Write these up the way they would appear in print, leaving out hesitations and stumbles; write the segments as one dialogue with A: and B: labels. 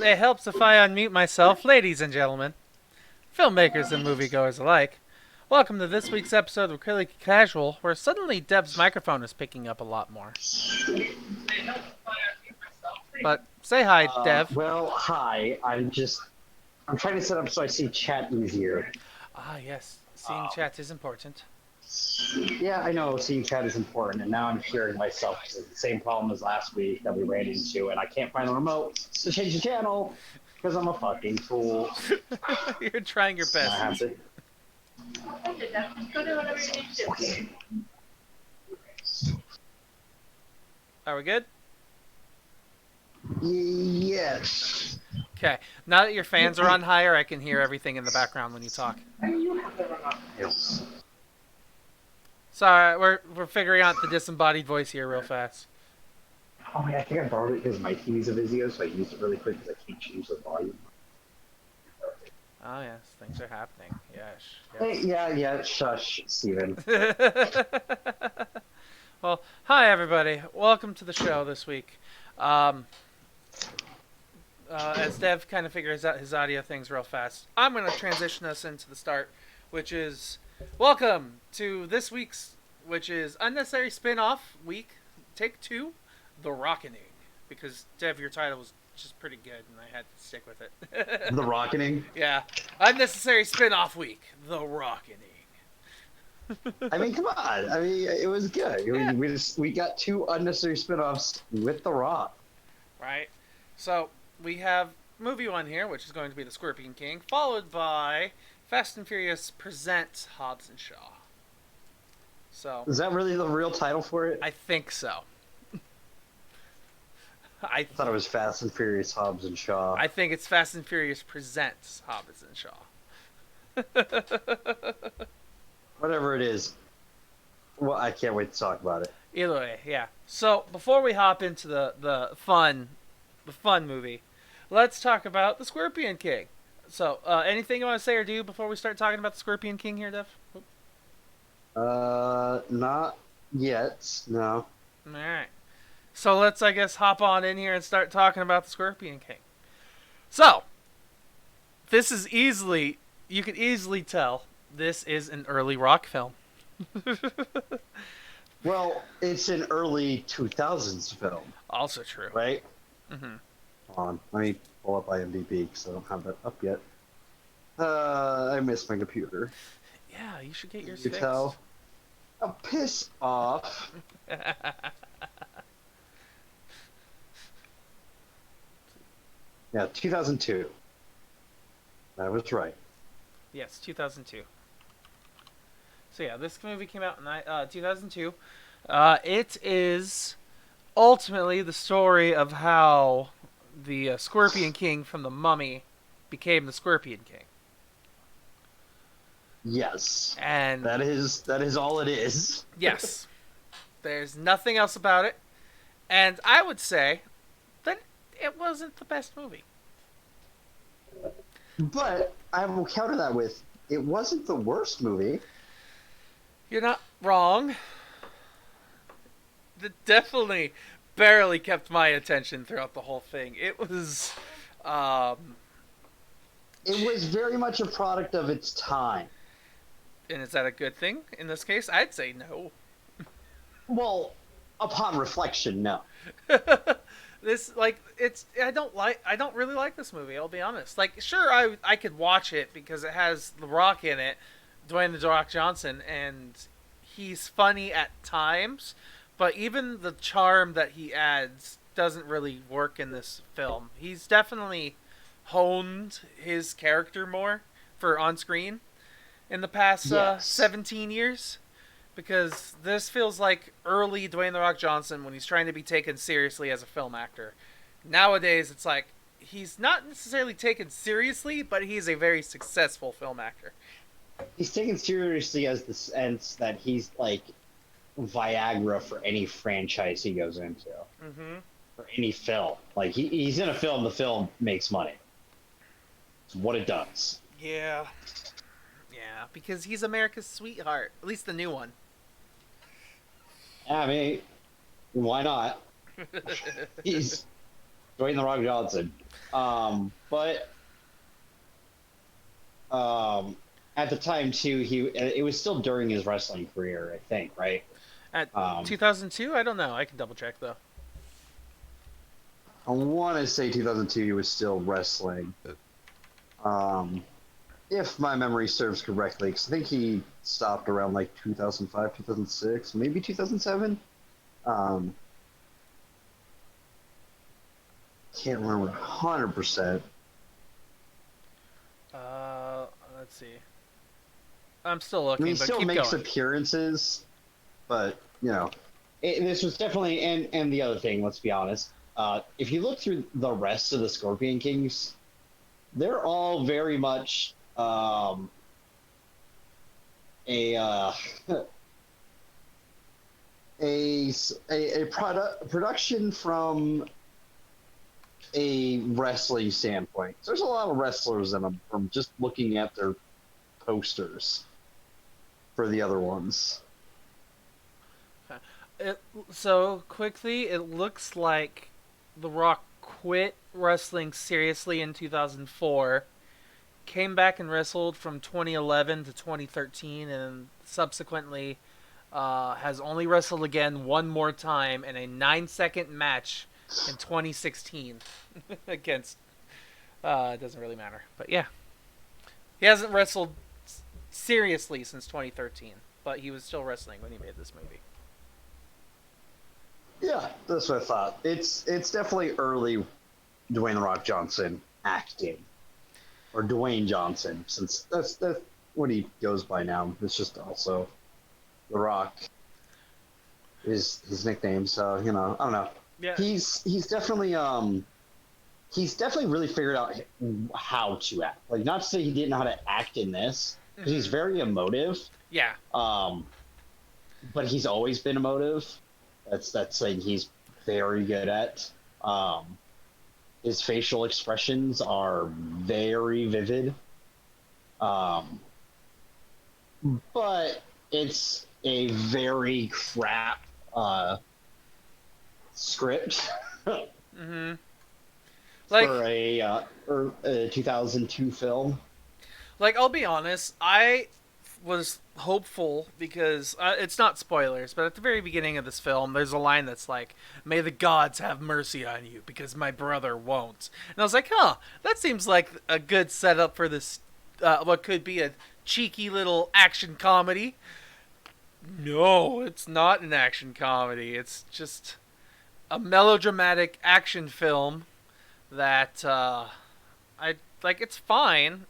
A: It helps if I unmute myself, ladies and gentlemen, filmmakers and moviegoers alike. Welcome to this week's episode of Really Casual, where suddenly Dev's microphone is picking up a lot more. But say hi, Dev.
B: Well, hi. I'm trying to set up so I see chat easier.
A: Ah, yes. Seeing chat is important.
B: Yeah, I know seeing chat is important, and now I'm hearing myself. It's the same problem as last week that we ran into, and I can't find the remote to change the channel because I'm a fucking fool.
A: You're trying your best.
B: I have to.
A: Are we good?
B: Yes.
A: Okay. Now that your fans are on higher, I can hear everything in the background when you talk.
B: Yes.
A: Sorry, we're figuring out the disembodied voice here real fast.
B: Oh, yeah, I think I borrowed it because my TV's a Vizio, so I used it really quick because I can't change the volume.
A: Oh yes, things are happening. Yes.
B: Hey, yeah, shush, Steven.
A: Well, hi everybody. Welcome to the show this week. As Dev kind of figures out his audio things real fast, I'm going to transition us into the start, which is welcome to this week's, which is Unnecessary Spin-Off Week, Take 2, The Rockening. Because, Dev, your title was just pretty good, and I had to stick with it.
B: The Rockening?
A: Yeah. Unnecessary Spin-Off Week, The Rockening.
B: I mean, come on. I mean, it was good.
A: Yeah.
B: We got two unnecessary spin-offs with The Rock.
A: Right. So, we have movie one here, which is going to be The Scorpion King, followed by Fast and Furious Present Hobbs and Shaw. So,
B: Is that really the real title for it?
A: I think so.
B: I thought it was Fast and Furious Hobbs and Shaw.
A: I think it's Fast and Furious Presents Hobbs and Shaw.
B: Whatever it is. Well, I can't wait to talk about it.
A: Either way, yeah. So, before we hop into the fun movie, let's talk about The Scorpion King. So, anything you want to say or do before we start talking about The Scorpion King here, Dev?
B: Not yet, no.
A: Alright. So let's, I guess, hop on in here and start talking about The Scorpion King. So, this is you can easily tell this is an early Rock film.
B: Well, it's an early 2000s film.
A: Also true.
B: Right?
A: Mm-hmm.
B: Hold on, let me pull up IMDb because I don't have that up yet. I missed my computer.
A: Yeah, you should get yours
B: You
A: fixed.
B: tell? Oh, piss off. Yeah, 2002. That was right.
A: Yes, 2002. So yeah, this movie came out in 2002. It is ultimately the story of how the Scorpion King from The Mummy became the Scorpion King.
B: Yes.
A: And
B: that is all it is.
A: yes. There's nothing else about it. And I would say that it wasn't the best movie.
B: But I will counter that with, it wasn't the worst movie.
A: You're not wrong. It definitely barely kept my attention throughout the whole thing. It was
B: It was very much a product of its time.
A: and is that a good thing in this case? I'd say no.
B: Well, upon reflection, no.
A: This I don't really like this movie, I'll be honest. Like, sure, I could watch it because it has The Rock in it, Dwayne The Rock Johnson, and he's funny at times, but even the charm that he adds doesn't really work in this film. He's definitely honed his character more for on screen in the past
B: Yes.
A: 17 years. Because this feels like early Dwayne The Rock Johnson when he's trying to be taken seriously as a film actor. Nowadays, it's like, he's not necessarily taken seriously, but he's a very successful film actor.
B: He's taken seriously as the sense that he's like Viagra for any franchise he goes into.
A: Mm-hmm.
B: For any film. Like, he's in a film, the film makes money. It's what it does.
A: Yeah. Yeah, because he's America's sweetheart. At least the new one.
B: I mean, why not? He's Dwayne the Rock Johnson. But at the time too, it was still during his wrestling career, I think, right?
A: At
B: Um,
A: 2002, I don't know. I can double check though.
B: I want to say 2002 he was still wrestling. Um, if my memory serves correctly, because I think he stopped around like 2005, 2006, maybe 2007. Um, can't remember 100%.
A: Uh, let's see. I'm still
B: I mean,
A: looking,
B: he
A: but
B: still
A: keep
B: makes
A: going.
B: appearances, but this was definitely and the other thing. Let's be honest. If you look through the rest of the Scorpion Kings, they're all very much a production from a wrestling standpoint. There's a lot of wrestlers in them from just looking at their posters for the other ones.
A: So quickly, it looks like The Rock quit wrestling seriously in 2004, came back and wrestled from 2011 to 2013, and subsequently has only wrestled again one more time in a 9-second match in 2016 against. It doesn't really matter, but yeah, he hasn't wrestled seriously since 2013, but he was still wrestling when he made this movie.
B: Yeah, that's what I thought. It's definitely early Dwayne the Rock Johnson acting, or Dwayne Johnson, since that's what he goes by now. It's just also the Rock is his nickname. So I don't know.
A: Yeah.
B: He's definitely really figured out how to act. Like, not to say he didn't know how to act in this, because he's very emotive.
A: Yeah.
B: But he's always been emotive. That's something he's very good at. His facial expressions are very vivid. But it's a very crap script
A: Mm-hmm. Like,
B: for a 2002 film.
A: I'll be honest, I was hopeful because it's not spoilers, but at the very beginning of this film, there's a line that's like, "May the gods have mercy on you, because my brother won't." And I was like, "Huh, that seems like a good setup for this. What could be a cheeky little action comedy." No, it's not an action comedy. It's just a melodramatic action film that I like. It's fine.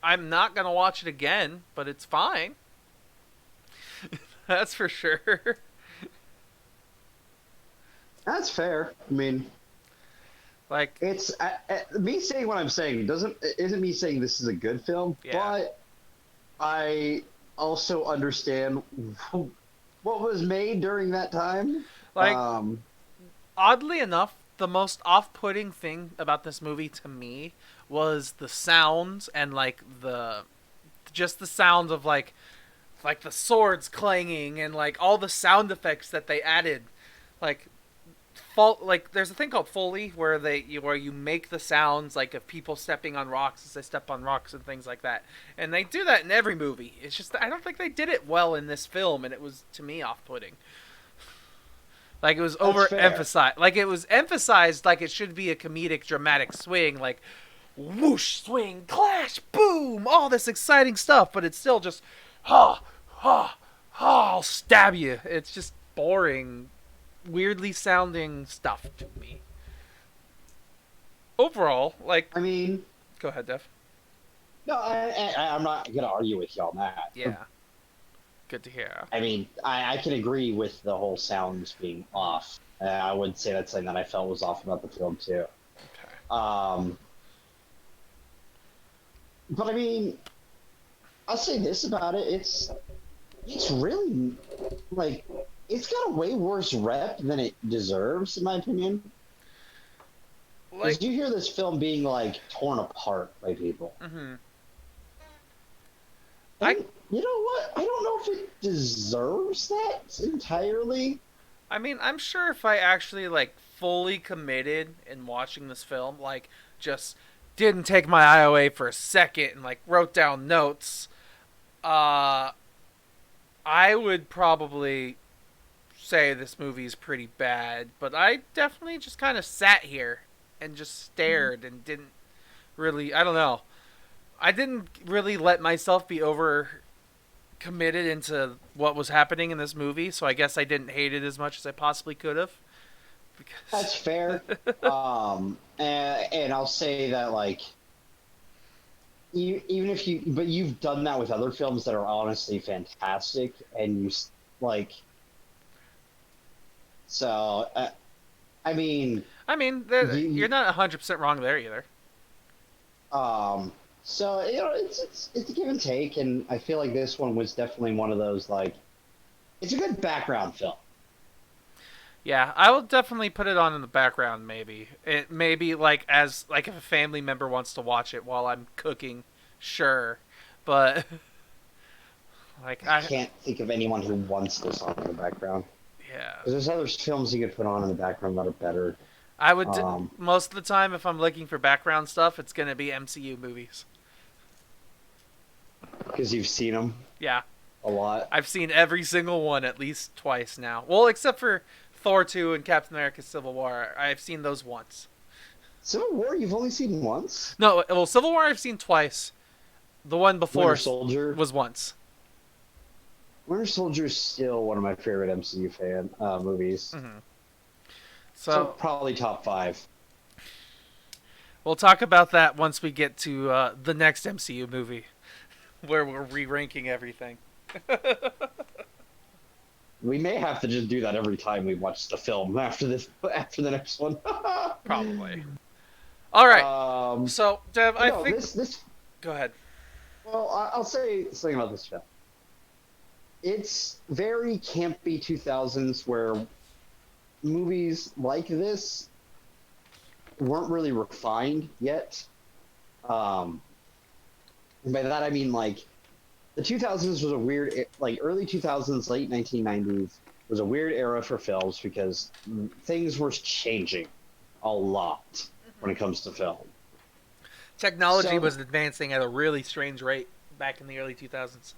A: I'm not gonna watch it again, but it's fine. That's for sure.
B: That's fair. I mean,
A: Like,
B: it's me saying what I'm saying isn't me saying this is a good film,
A: yeah.
B: but I also understand what was made during that time.
A: Like, oddly enough, the most off-putting thing about this movie to me was the sounds and like the sounds of like the swords clanging and like all the sound effects that they added. Like, like there's a thing called Foley where where you make the sounds like of people stepping on rocks as they step on rocks and things like that, and they do that in every movie. It's just I don't think they did it well in this film, and it was, to me, off-putting. Like, it was overemphasized. Like, it was emphasized like it should be a comedic, dramatic swing, like whoosh, swing, clash, boom, all this exciting stuff, but it's still just ha ha ha, I'll stab you. It's just boring, weirdly sounding stuff to me. Overall, like,
B: I mean,
A: go ahead, Dev.
B: no, I'm not gonna argue with you on that.
A: Yeah, good to hear.
B: I mean, I can agree with the whole sounds being off. I would say that's something that I felt was off about the film too.
A: Okay.
B: But I mean, I'll say this about it: it's really like it's got a way worse rep than it deserves, in my opinion. Because you hear this film being like torn apart by people.
A: Mm-hmm.
B: You know what? I don't know if it deserves that entirely.
A: I mean, I'm sure if I actually like fully committed in watching this film, like just didn't take my eye away for a second and like wrote down notes, I would probably say this movie is pretty bad. But I definitely just kind of sat here and just stared and didn't really, I don't know. I didn't really let myself be over committed into what was happening in this movie, so I guess I didn't hate it as much as I possibly could have. Because...
B: That's fair. And I'll say that, like, even if but you've done that with other films that are honestly fantastic, and like, so, I mean,
A: you're not 100% wrong there either.
B: So it's a give and take, and I feel like this one was definitely one of those, like, it's a good background film.
A: Yeah, I will definitely put it on in the background. Maybe like as like if a family member wants to watch it while I'm cooking, sure, but like
B: I can't think of anyone who wants this on in the background.
A: Yeah,
B: there's other films you could put on in the background that are better.
A: I would most of the time if I'm looking for background stuff, it's gonna be MCU movies.
B: Because you've seen them.
A: Yeah,
B: a lot.
A: I've seen every single one at least twice now. Well, except for Thor 2 and Captain America Civil War. I've seen those once.
B: Civil War you've only seen once?
A: No, well, Civil War I've seen twice. The one before
B: Winter Soldier
A: was once.
B: Winter Soldier is still one of my favorite MCU movies.
A: Mm-hmm.
B: So probably top 5.
A: We'll talk about that once we get to the next MCU movie, where we're re-ranking everything.
B: We may have to just do that every time we watch the film after the next one.
A: Probably. All right. So, Dev, I think
B: this.
A: Go ahead.
B: Well, I'll say something about this film. It's very campy 2000s, where movies like this weren't really refined yet. And by that I mean, like, the 2000s was a weird, like, early 2000s, late 1990s was a weird era for films because things were changing a lot when it comes to film.
A: Technology was advancing at a really strange rate back in the early 2000s.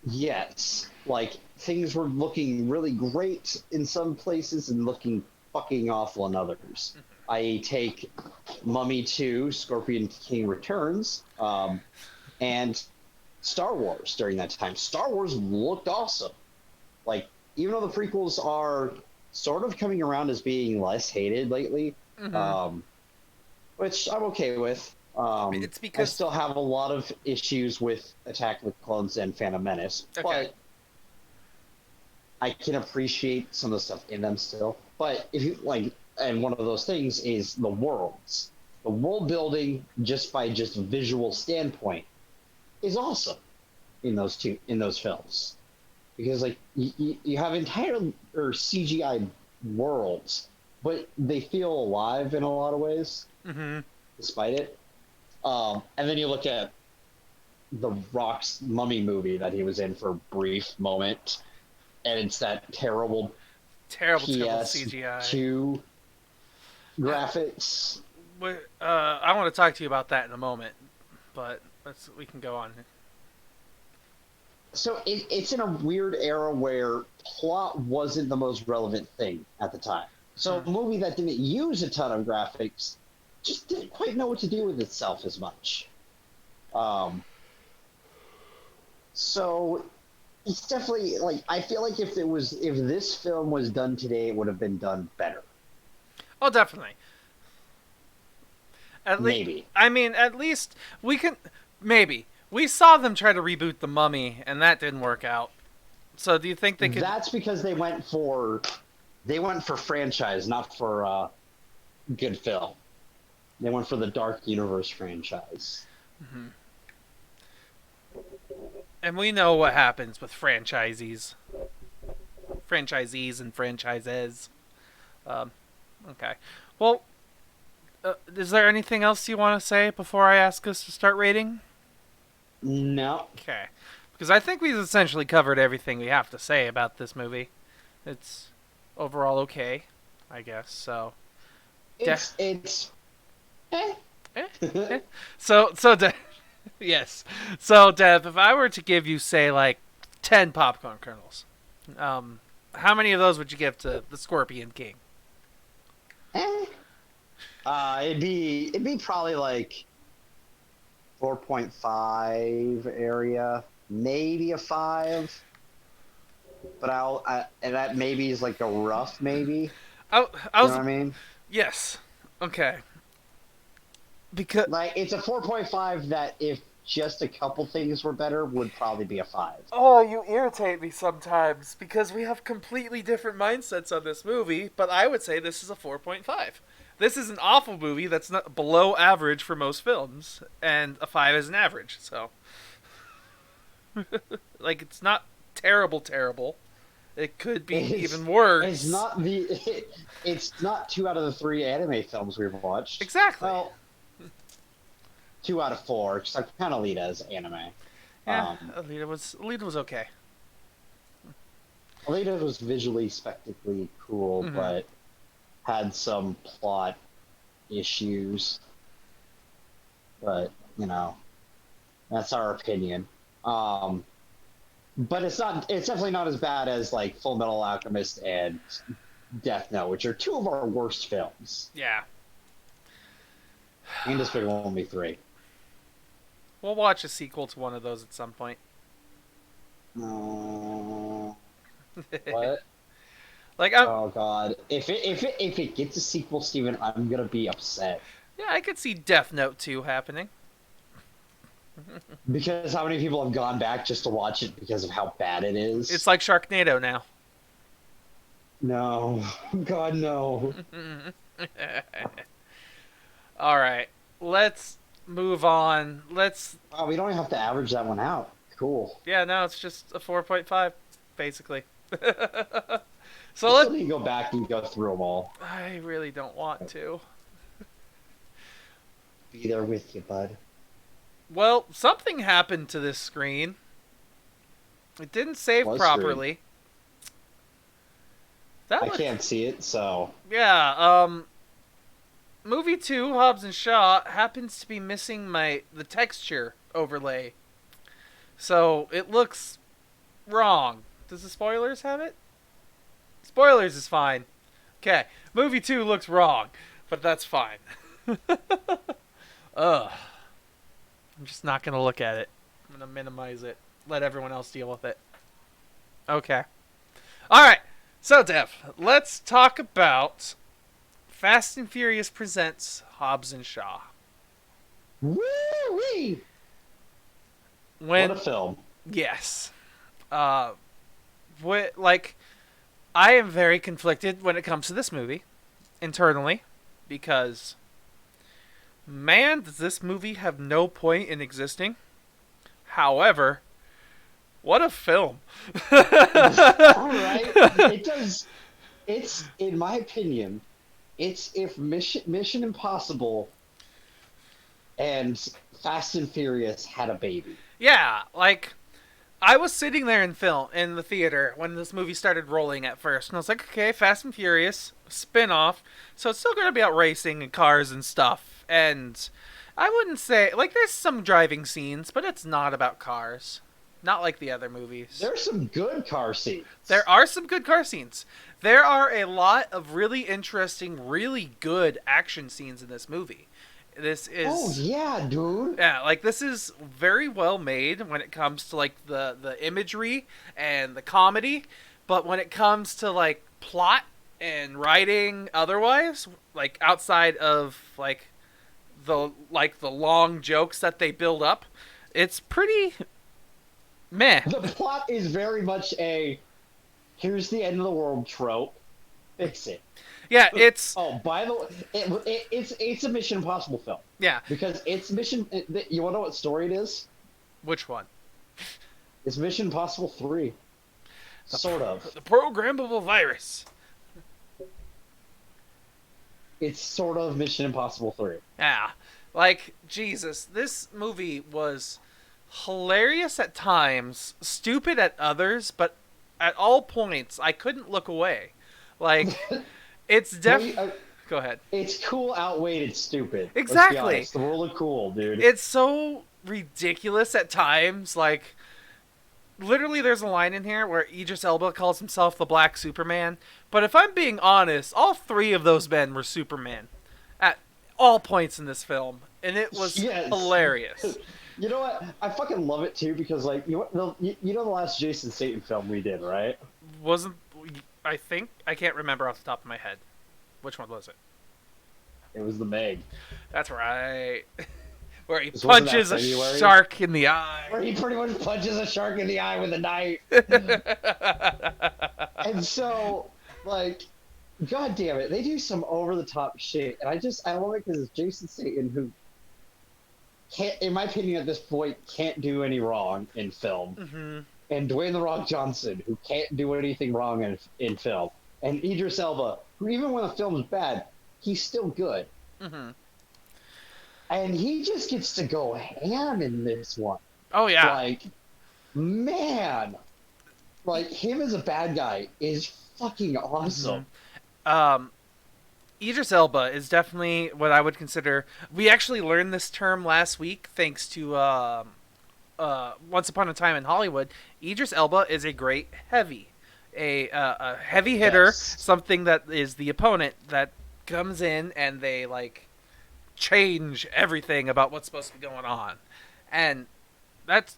B: Yes. Like, things were looking really great in some places and looking fucking awful in others. I take Mummy 2, Scorpion King Returns, and Star Wars during that time. Star Wars looked awesome. Like, even though the prequels are sort of coming around as being less hated lately, which I'm okay with.
A: It's because
B: I still have a lot of issues with Attack of the Clones and Phantom Menace, but I can appreciate some of the stuff in them still. But if you like, and one of those things is the worlds. The world building, just by visual standpoint, is awesome in those films, because like you have entire CGI worlds, but they feel alive in a lot of ways, despite it. And then you look at The Rock's Mummy movie that he was in for a brief moment, and it's that terrible PS2 graphics.
A: I want to talk to you about that in a moment, but we can go on.
B: So it's in a weird era where plot wasn't the most relevant thing at the time. So a movie that didn't use a ton of graphics just didn't quite know what to do with itself as much. So it's definitely, like, I feel like if this film was done today, it would have been done better.
A: Oh, definitely.
B: Maybe.
A: I mean, at least we can. Maybe we saw them try to reboot The Mummy, and that didn't work out. So, do you think they could?
B: That's because they went for franchise, not for good film. They went for the Dark Universe franchise.
A: And we know what happens with franchisees and franchises. Okay. Well, is there anything else you want to say before I ask us to start rating?
B: No.
A: Okay. Because I think we've essentially covered everything we have to say about this movie. It's overall okay, I guess. So,
B: It's eh.
A: So yes. So Dev, if I were to give you say like 10 popcorn kernels, how many of those would you give to the Scorpion King?
B: Eh. It'd be probably like 4.5 area, maybe a 5. But and that maybe is like a rough maybe.
A: I
B: You
A: was
B: know what I mean?
A: yes. Okay. Because
B: Like it's a 4.5 that if just a couple things were better would probably be a 5.
A: oh, you irritate me sometimes because we have completely different mindsets on this movie, but I would say this is a 4.5. This is an awful movie that's not below average for most films, and a 5 is an average, so like it's not terrible. It could be even worse.
B: It's not 2 out of the 3 anime films we've watched.
A: Exactly.
B: Well, 2 out of 4, because I kind of lead as anime.
A: Yeah, Alita was okay.
B: Alita was visually spectacularly cool, but had some plot issues. But that's our opinion. But it's definitely not as bad as like Full Metal Alchemist and Death Note, which are 2 of our worst films.
A: Yeah.
B: And Despicable Me 3.
A: We'll watch a sequel to one of those at some point.
B: What?
A: Like
B: Oh god! If it gets a sequel, Steven, I'm gonna be upset.
A: yeah, I could see Death Note 2 happening.
B: Because how many people have gone back just to watch it because of how bad it is?
A: It's like Sharknado now.
B: No. God, no.
A: All right, let's move on.
B: Wow, we don't even have to average that one out. Cool.
A: Yeah, no, it's just a 4.5, basically. So
B: I
A: let's.
B: still need to go back and go through them all.
A: I really don't want to.
B: Be there with you, bud.
A: Well, something happened to this screen. It didn't save
B: What
A: properly.
B: I can't see it, so...
A: Yeah, movie 2, Hobbs and Shaw, happens to be missing the texture overlay. So, it looks wrong. Does the spoilers have it? Spoilers is fine. Okay, movie 2 looks wrong, but that's fine. Ugh. I'm just not going to look at it. I'm going to minimize it. Let everyone else deal with it. Okay. Alright. So, Dev, let's talk about Fast and Furious presents Hobbs and Shaw.
B: Woo-wee!
A: What
B: a film.
A: Yes. I am very conflicted when it comes to this movie, internally, because... man, does this movie have no point in existing. However, what a film.
B: Alright. It does. It's, in my opinion, it's if Mission Impossible and Fast and Furious had a baby.
A: Yeah, like, I was sitting there in the theater when this movie started rolling at first, and I was like, okay, Fast and Furious, spin-off, so it's still going to be about racing and cars and stuff. And I wouldn't say... like, there's some driving scenes, but it's not about cars. Not like the other movies.
B: There's some good car scenes.
A: There are some good car scenes. There are a lot of really interesting, really good action scenes in this movie. This is...
B: oh, yeah, dude.
A: yeah, like, this is very well made when it comes to, like, the imagery and the comedy. But when it comes to, like, plot and writing otherwise, like, outside of, like... the long jokes that they build up, it's pretty meh.
B: The plot is very much a here's the end of the world trope. Fix it.
A: Yeah, it's...
B: oh, by the way, it's a Mission Impossible film.
A: yeah.
B: Because it's Mission... you want to know what story it is?
A: Which one?
B: It's Mission Impossible 3. Sort of.
A: The programmable virus.
B: It's sort of Mission Impossible 3.
A: Yeah. Like, Jesus, this movie was hilarious at times, stupid at others, but at all points, I couldn't look away. Like, it's definitely... Go ahead.
B: It's cool outweighed stupid. Let's be
A: Exactly.
B: honest. The rule of cool, dude.
A: It's so ridiculous at times. Like, literally, there's a line in here where Idris Elba calls himself the Black Superman. But if I'm being honest, all three of those men were Superman at all points in this film, and it was hilarious.
B: You know what? I fucking love it too because, like, you know the last Jason Statham film we did, right?
A: Wasn't I think I can't remember off the top of my head. Which one was it?
B: It was The Meg.
A: That's right. Where he
B: This wasn't
A: punches
B: that
A: a
B: February?
A: shark in the eye.
B: Where he pretty much punches a shark in the eye with a knife. And so, like, god damn it, they do some over the top shit, and I love it because it's Jason Statham who can't, in my opinion, at this point, can't do any wrong in film, and Dwayne the Rock Johnson who can't do anything wrong in film, and Idris Elba who even when the film is bad, he's still good, and he just gets to go ham in this one.
A: Oh yeah,
B: like, man, like him as a bad guy is fucking awesome.
A: Idris Elba is definitely what I would consider. We actually learned this term last week thanks to Once Upon a Time in Hollywood. Idris Elba is a great heavy, a heavy hitter,
B: Yes.
A: something that is the opponent that comes in and they like change everything about what's supposed to be going on, and that's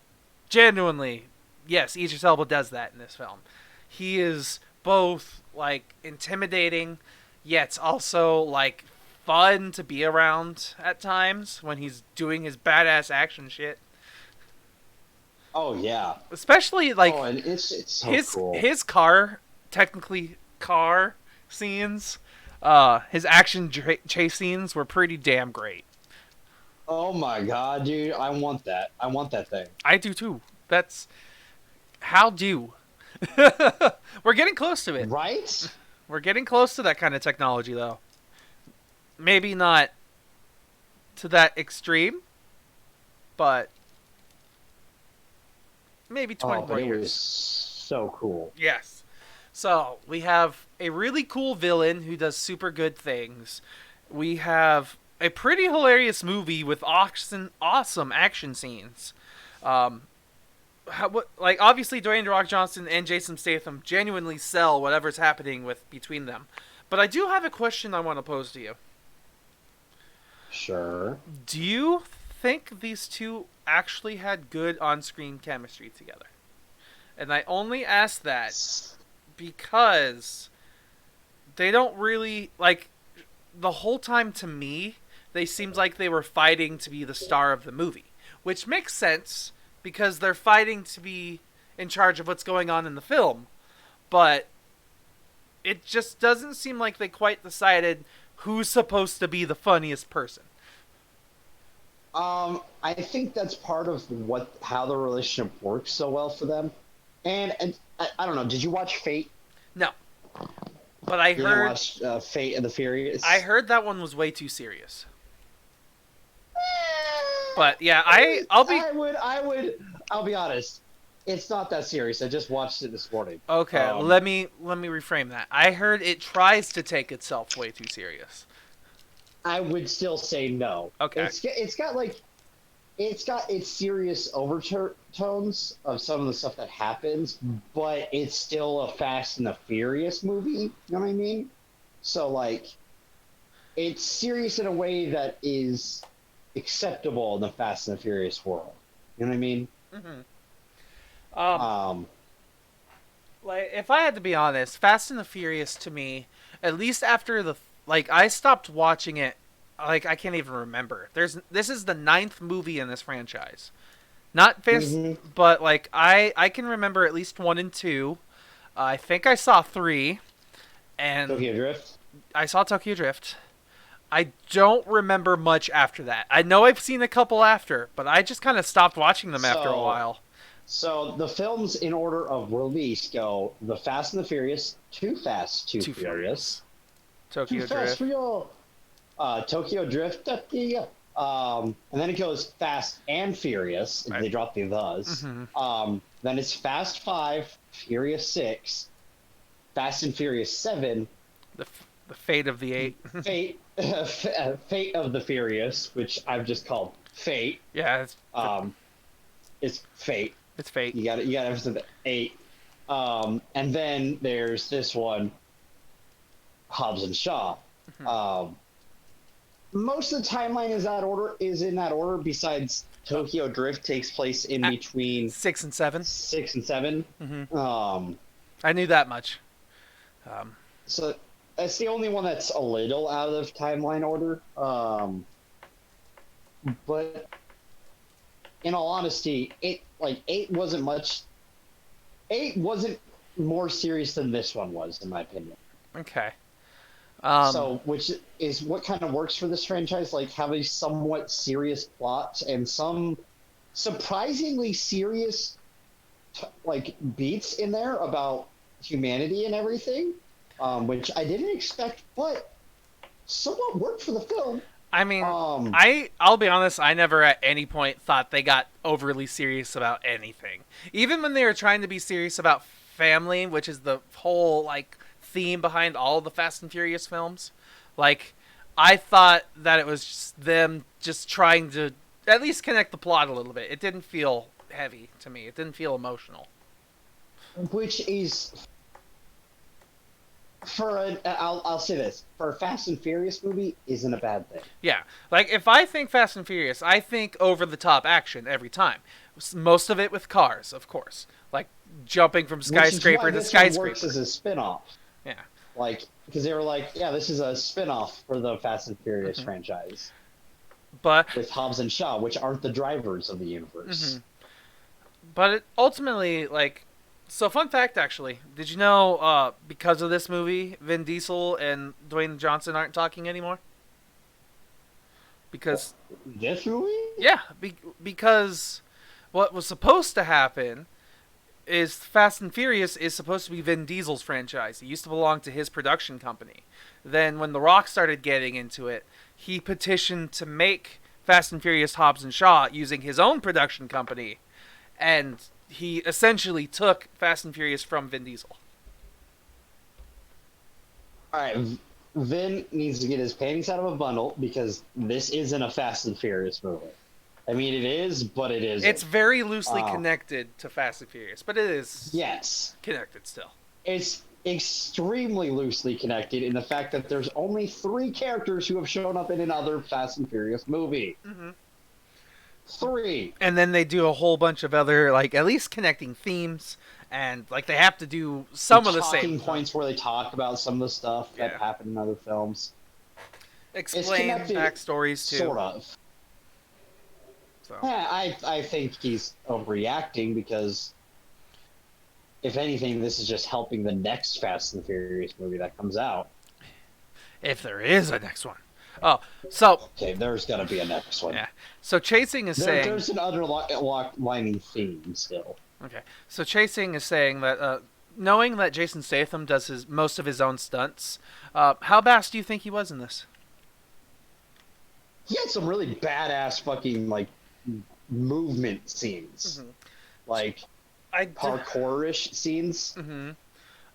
A: genuinely, yes, Idris Elba does that in this film. He is both like intimidating, yet also like fun to be around at times when he's doing his badass action shit.
B: Oh yeah.
A: Especially like
B: and it's so cool.
A: his technically car scenes, his action chase scenes were pretty damn great.
B: Oh my god, dude! I want that. I want that thing.
A: I do too. That's how do. We're getting close to it.
B: Right?
A: We're getting close to that kind of technology, though. Maybe not to that extreme, but maybe 20 more
B: it
A: years.
B: was so cool.
A: Yes. So, we have a really cool villain who does super good things. We have a pretty hilarious movie with awesome action scenes. Obviously, Dwayne The Rock Johnson and Jason Statham genuinely sell whatever's happening between them. But I do have a question I want to pose to you.
B: Sure.
A: Do you think these two actually had good on-screen chemistry together? And I only ask that because they don't really, like, the whole time to me, they seemed like they were fighting to be the star of the movie. Which makes sense, because they're fighting to be in charge of what's going on in the film. But it just doesn't seem like they quite decided who's supposed to be the funniest person.
B: I think that's part of how the relationship works so well for them. And I don't know, did you watch Fate?
A: No. But I
B: You
A: heard...
B: didn't watch Fate and the Furious?
A: I heard that one was way too serious. But yeah, I'll
B: be honest. It's not that serious. I just watched it this morning.
A: Okay, let me reframe that. I heard it tries to take itself way too serious.
B: I would still say no.
A: Okay.
B: It's got its serious overtones of some of the stuff that happens, but it's still a Fast and the Furious movie. You know what I mean? So like, it's serious in a way that is acceptable in the Fast and the Furious world. You know what I mean?
A: Like, if I had to be honest, Fast and the Furious to me, at least after I stopped watching it, like, I can't even remember. This is the 9th movie in this franchise. Not Fast, but, like, I can remember at least 1 and 2. I think I saw 3. And
B: Tokyo Drift?
A: I saw Tokyo Drift. I don't remember much after that. I know I've seen a couple after, but I just kind of stopped watching them after a while.
B: So the films in order of release go The Fast and the Furious, Too Fast, Too Furious,
A: Tokyo
B: Too Fast,
A: Drift,
B: Tokyo Drift, and then it goes Fast and Furious. Right. They drop the thes. Then it's Fast 5, Furious 6, Fast and Furious 7,
A: the The fate of the eight.
B: Fate of the Furious, which I've just called Fate.
A: Yeah,
B: It's Fate.
A: it's fate.
B: You got to emphasize the 8. And then there's this one, Hobbs and Shaw. Most of the timeline is in that order. Besides, Tokyo Drift takes place in between
A: 6 and 7.
B: 6 and 7.
A: I knew that much.
B: So that's the only one that's a little out of timeline order. But in all honesty, 8 wasn't much. 8 wasn't more serious than this one was, in my opinion.
A: Okay.
B: So, which is what kind of works for this franchise, like having somewhat serious plots and some surprisingly serious beats in there about humanity and everything, which I didn't expect, but somewhat worked for the film.
A: I mean, I'll be honest, I never at any point thought they got overly serious about anything. Even when they were trying to be serious about family, which is the whole, theme behind all the Fast and Furious films. I thought that it was just them just trying to at least connect the plot a little bit. It didn't feel heavy to me. It didn't feel emotional.
B: Which is, I'll say this, for a Fast and Furious movie, isn't a bad thing.
A: Yeah. If I think Fast and Furious, I think over-the-top action every time. Most of it with cars, of course. Jumping from skyscraper to skyscraper.
B: Works as a spin-off.
A: Yeah.
B: Because they were this is a spin-off for the Fast and Furious franchise.
A: But
B: with Hobbs and Shaw, which aren't the drivers of the universe.
A: But ultimately, so fun fact, actually. Did you know, because of this movie, Vin Diesel and Dwayne Johnson aren't talking anymore? Because...
B: This movie?
A: Yeah, because what was supposed to happen is Fast and Furious is supposed to be Vin Diesel's franchise. It used to belong to his production company. Then when The Rock started getting into it, he petitioned to make Fast and Furious Hobbs and Shaw using his own production company. And he essentially took Fast and Furious from Vin Diesel.
B: Alright, Vin needs to get his panties out of a bundle because this isn't a Fast and Furious movie. I mean, it is, but it isn't.
A: It's very loosely connected to Fast and Furious, but it is connected still.
B: It's extremely loosely connected in the fact that there's only 3 characters who have shown up in another Fast and Furious movie. 3.
A: And then they do a whole bunch of other, at least connecting themes, and, they have to do some of the same
B: talking points where they talk about some of the stuff that happened in other films.
A: Explain backstories, too.
B: Sort of. So. Yeah, I think he's overreacting because, if anything, this is just helping the next Fast and Furious movie that comes out.
A: If there is a next one. Oh, so...
B: Okay, there's got to be a next one.
A: Yeah. So Chasing is saying...
B: There's an underlining theme still.
A: Okay. So Chasing is saying that, knowing that Jason Statham does most of his own stunts, how badass do you think he was in this?
B: He had some really badass fucking, movement scenes. Parkour-ish scenes.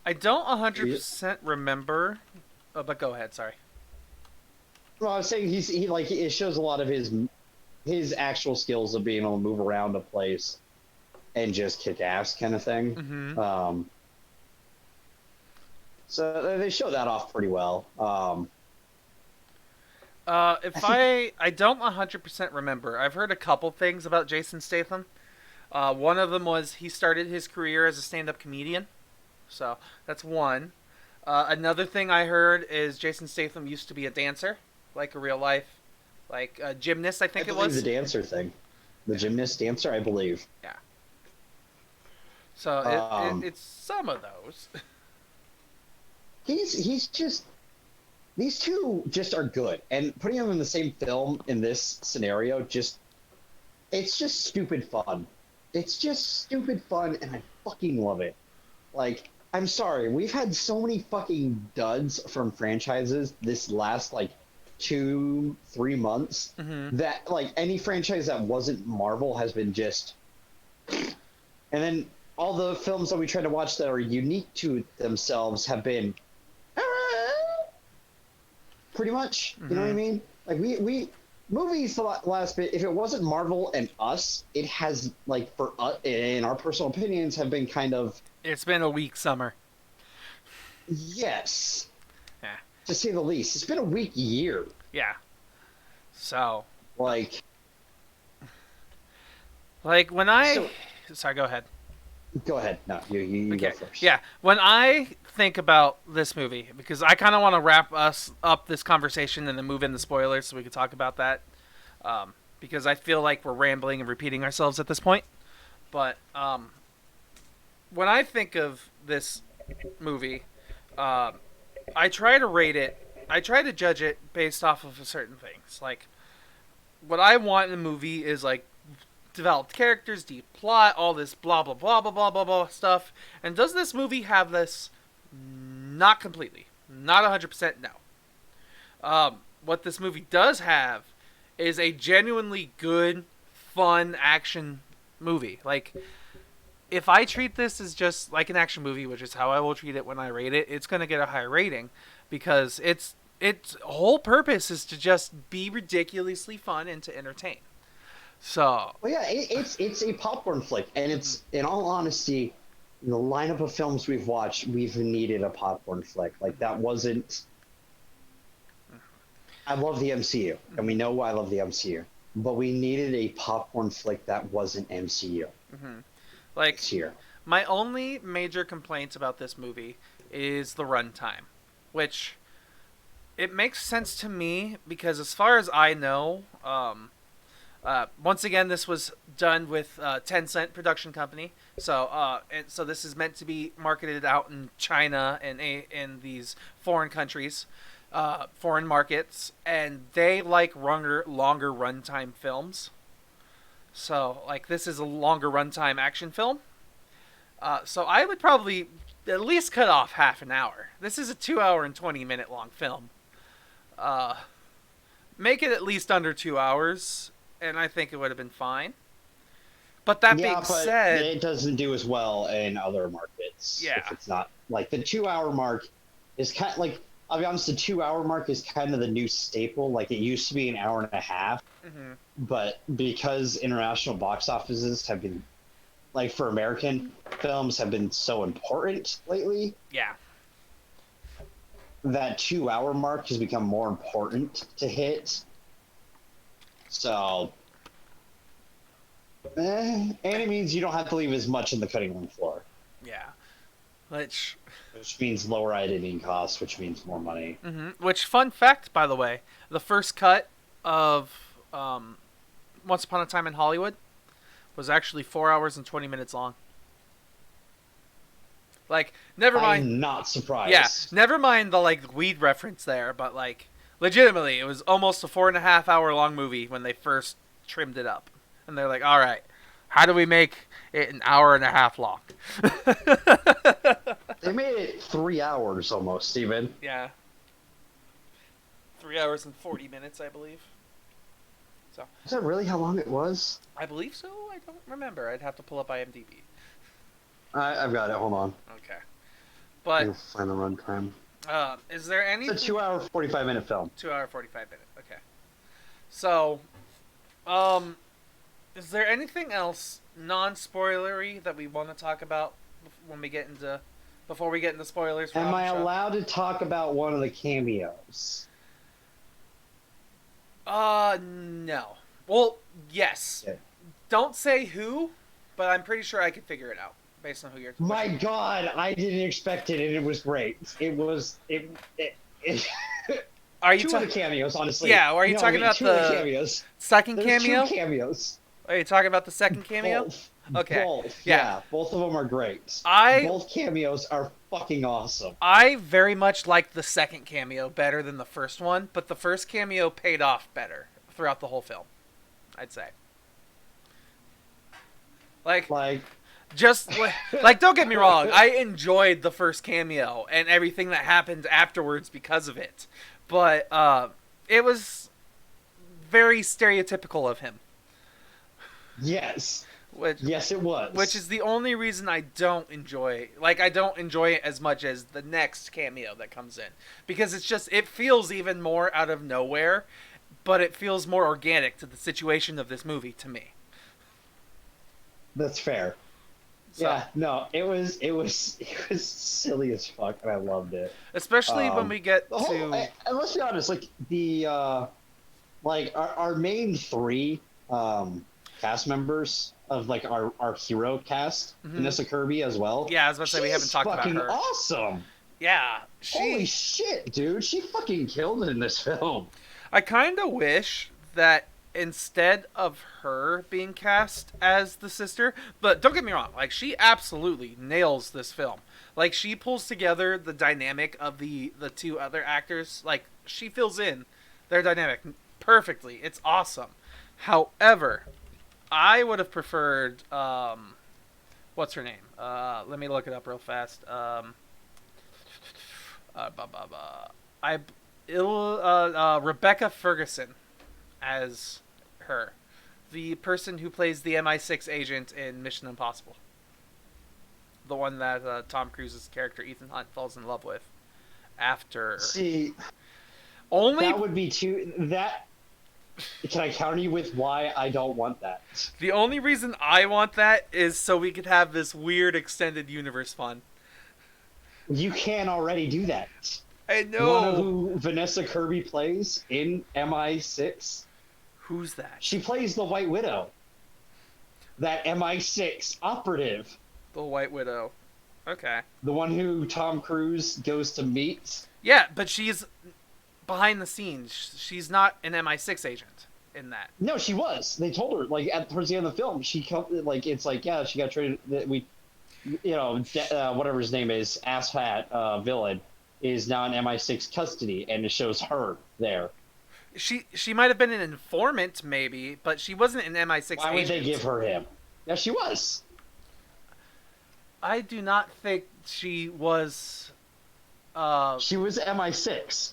A: I don't 100% remember... Oh, but go ahead, sorry.
B: Well, I was saying it shows a lot of his actual skills of being able to move around a place and just kick ass kind of thing. So they show that off pretty well.
A: I don't 100% remember. I've heard a couple things about Jason Statham. One of them was he started his career as a stand-up comedian. So that's one. Another thing I heard is Jason Statham used to be a dancer, a real life, a gymnast, I think it was.
B: The dancer thing. The gymnast dancer, I believe.
A: Yeah. So it's some of those.
B: He's just... These two just are good, and putting them in the same film in this scenario it's just stupid fun. It's just stupid fun, and I fucking love it. I'm sorry, we've had so many fucking duds from franchises this last, 2-3 months that, any franchise that wasn't Marvel has been just... And then all the films that we try to watch that are unique to themselves have been... pretty much.
A: Mm-hmm.
B: You know what I mean? Like we movies the last bit. If it wasn't Marvel and us, it has like for us, in our personal opinions, have been kind of.
A: It's been a weak summer.
B: Yes.
A: Yeah.
B: To say the least, it's been a weak year.
A: Yeah. So.
B: Like
A: when I. Sorry, go ahead.
B: Go ahead. No, you
A: Okay.
B: go first.
A: Yeah. When I think about this movie, because I kind of want to wrap us up this conversation and then move into spoilers so we can talk about that. Because I feel like we're rambling and repeating ourselves at this point. But when I think of this movie, I try to rate it. I try to judge it based off of certain things. Like, what I want in a movie is like developed characters, deep plot, all this blah blah blah blah blah blah blah stuff. And does this movie have this? Not completely. Not 100% no. What this movie does have is a genuinely good, fun action movie. Like, if I treat this as just like an action movie, which is how I will treat it when I rate it, it's going to get a high rating because its whole purpose is to just be ridiculously fun and to entertain. So,
B: well, yeah, it's a popcorn flick, and it's, in all honesty, in the lineup of films we've watched, we've needed a popcorn flick. Like, that wasn't. I love the MCU, and we know I love the MCU, but we needed a popcorn flick that wasn't MCU.
A: Mm-hmm. Like,
B: this year.
A: My only major complaints about this movie is the runtime, which it makes sense to me because, as far as I know, once again, this was done with Tencent production company. So this is meant to be marketed out in China and in these foreign countries, foreign markets, and they like longer runtime films. So like this is a longer runtime action film. So I would probably at least cut off half an hour. This is a 2 hour and 20-minute long film. Make it at least under 2 hours. And I think it would have been fine. But that being said,
B: it doesn't do as well in other markets.
A: Yeah.
B: If it's not like the 2 hour mark is kind of like, I'll be honest, the 2 hour mark is kind of the new staple. Like it used to be an hour and a half, but because international box offices have been, like for American films, have been so important lately.
A: Yeah.
B: That 2 hour mark has become more important to hit. So, and it means you don't have to leave as much in the cutting room floor.
A: Yeah. Which
B: means lower editing costs, which means more money.
A: Mm-hmm. Which, fun fact, by the way, the first cut of Once Upon a Time in Hollywood was actually 4 hours and 20 minutes long. Like, never mind.
B: I'm not surprised.
A: Yeah, never mind the like weed reference there, but like. Legitimately, it was almost a 4.5 hour long movie when they first trimmed it up. And they're like, all right, how do we make it an hour and a half long?
B: They made it 3 hours almost, Steven.
A: Yeah. 3 hours and 40 minutes, I believe. So.
B: Is that really how long it was?
A: I believe so. I don't remember. I'd have to pull up IMDb.
B: I've got it. Hold on.
A: Okay. But.
B: I'll find the runtime.
A: Is there any?
B: It's a 2 hour, 45-minute film.
A: 2 hour, 45 minute. Okay. So, is there anything else non-spoilery that we want to talk about before we get into spoilers?
B: Am I allowed to talk about one of the cameos?
A: No. Well, yes. Okay. Don't say who, but I'm pretty sure I could figure it out. Based on who you're talking
B: My God, I didn't expect it, and it was great. It was
A: Are you
B: two of the cameos, honestly?
A: Yeah, are you talking about the
B: cameos?
A: Second
B: There's
A: cameo?
B: Two cameos.
A: Are you talking about the second cameo?
B: Both.
A: Okay.
B: Both. Yeah, both of them are great. Both cameos are fucking awesome.
A: I very much like the second cameo better than the first one, but the first cameo paid off better throughout the whole film, I'd say. Like just like don't get me wrong, I enjoyed the first cameo and everything that happened afterwards because of it, but it was very stereotypical of him.
B: Yes,
A: which
B: Yes, it was.
A: which is the only reason I don't enjoy. Like, I don't enjoy it as much as the next cameo that comes in, because it feels even more out of nowhere, but it feels more organic to the situation of this movie to me.
B: That's fair.
A: So,
B: Yeah, no, it was silly as fuck, and I loved it.
A: especially when we get to
B: And let's be honest, like like our main three cast members of like our hero cast, Vanessa Kirby as well.
A: yeah, I was about to say we haven't talked about
B: fucking
A: her.
B: Awesome.
A: Yeah,
B: Holy shit, dude! She fucking killed it in this film.
A: I kind of wish that instead of her being cast as the sister, but don't get me wrong, like, she absolutely nails this film. Like, she pulls together the dynamic of the two other actors. Like, she fills in their dynamic perfectly. It's awesome. However, I would have preferred what's her name? Let me look it up real fast. Rebecca Ferguson as her, the person who plays the MI6 agent in Mission Impossible, the one that Tom Cruise's character Ethan Hunt falls in love with after.
B: See,
A: only
B: that would be too. That can I counter you with why I don't want that?
A: The only reason I want that is so we could have this weird extended universe fun.
B: You can already do that.
A: I know.
B: One of who Vanessa Kirby plays in MI6.
A: Who's that?
B: She plays the White Widow. That MI6 operative.
A: The White Widow. Okay.
B: The one who Tom Cruise goes to meet.
A: Yeah, but she's behind the scenes. She's not an MI6 agent in that.
B: No, she was. They told her, like, towards the end of the film, it's like, yeah, she got traded. Whatever his name is, asshat villain, is now in MI6 custody, and it shows her there.
A: She might have been an informant, maybe, but she wasn't an MI6 agent.
B: Why would they give her him? Yeah, she was.
A: I do not think she was.
B: She was MI6.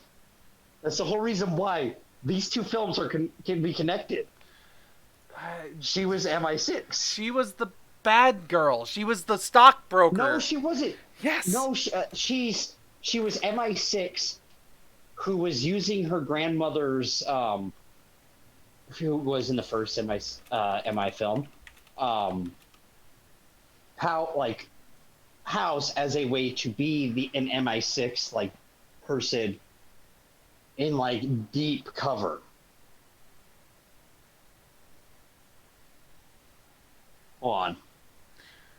B: That's the whole reason why these two films can be connected. She was MI6.
A: She was the bad girl. She was the stockbroker.
B: No, she wasn't.
A: Yes.
B: No, she was MI6, who was using her grandmother's who was in the first MI film, house as a way to be an MI6 like person in like deep cover. Hold on.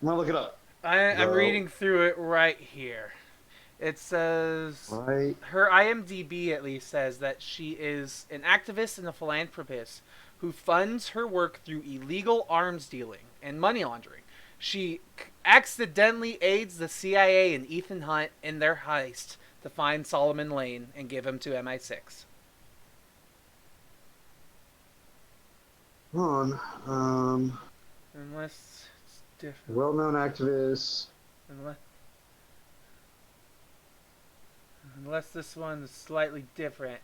B: I'm gonna look it up.
A: I'm reading through it right here. It says her IMDb at least says that she is an activist and a philanthropist who funds her work through illegal arms dealing and money laundering. She accidentally aids the CIA and Ethan Hunt in their heist to find Solomon Lane and give him to MI6.
B: Hold on.
A: Unless it's different.
B: Well-known activist.
A: Unless this one is slightly different.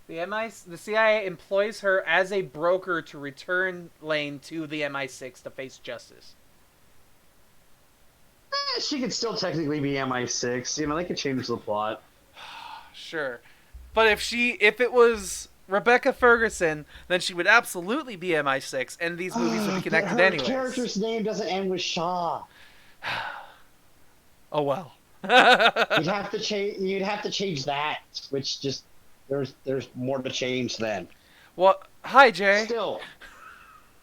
A: The CIA employs her as a broker to return Lane to the MI6 to face justice.
B: She could still technically be MI6. You know, they could change the plot.
A: Sure. But if it was Rebecca Ferguson, then she would absolutely be MI6, and these movies would be connected anyways.
B: Her character's name doesn't end with Shaw.
A: Oh well.
B: You'd have to change that, which just there's more to change then.
A: Well, hi Jay.
B: Still.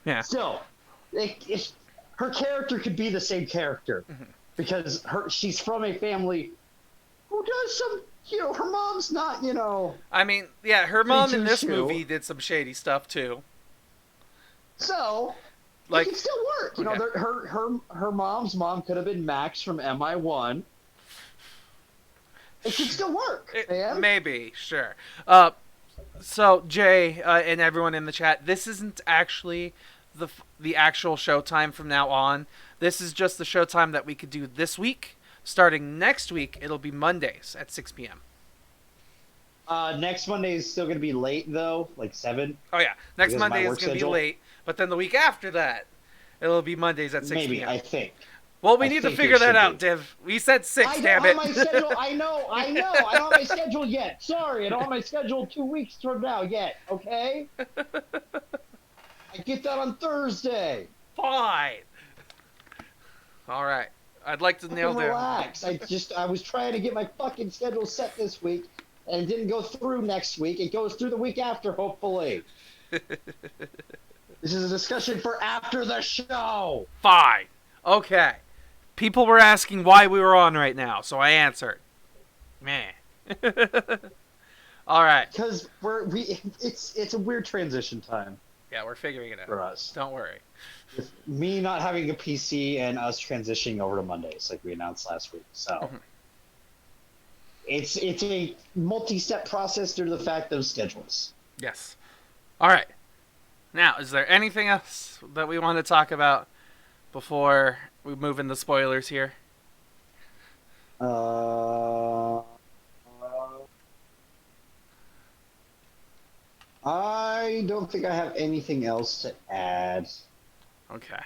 A: Yeah.
B: Still, her character could be the same character, because she's from a family who does some. Her mom's not,
A: I mean, yeah, her mom in this
B: 3-2-2.
A: movie did some shady stuff too.
B: So, it can still work. Her mom's mom could have been Max from MI1. It could still work, man.
A: Maybe, sure. So Jay and everyone in the chat, this isn't actually the actual showtime from now on. This is just the showtime that we could do this week. Starting next week, it'll be Mondays at 6 p.m.
B: Next Monday is still going to be late, though, like 7.
A: Oh, yeah. Next
B: Because
A: Monday
B: my
A: is
B: work
A: going to be
B: schedule.
A: late. But then the week after that, it'll be Mondays at 6
B: Maybe,
A: p.m.
B: I think.
A: Well, we
B: I
A: need to
B: think
A: figure
B: it
A: that
B: should
A: out,
B: be.
A: Div. We said 6,
B: I
A: damn
B: don't
A: it.
B: have my schedule. I know. I don't have my schedule yet. Sorry, I don't have my schedule 2 weeks from now yet, okay? I get that on Thursday.
A: Fine. All right. I'd like to nail down.
B: Relax. I was trying to get my fucking schedule set this week, and it didn't go through next week. It goes through the week after, hopefully. This is a discussion for after the show.
A: Fine. Okay. People were asking why we were on right now, so I answered. Meh. All right.
B: Because it's a weird transition time
A: Yeah, we're figuring it out.
B: for us.
A: Don't worry.
B: With me not having a PC and us transitioning over to Mondays, like we announced last week. So it's a multi-step process due to the fact of schedules.
A: Yes. All right. Now, is there anything else that we want to talk about before we move into spoilers here?
B: I don't think I have anything else to add.
A: Okay.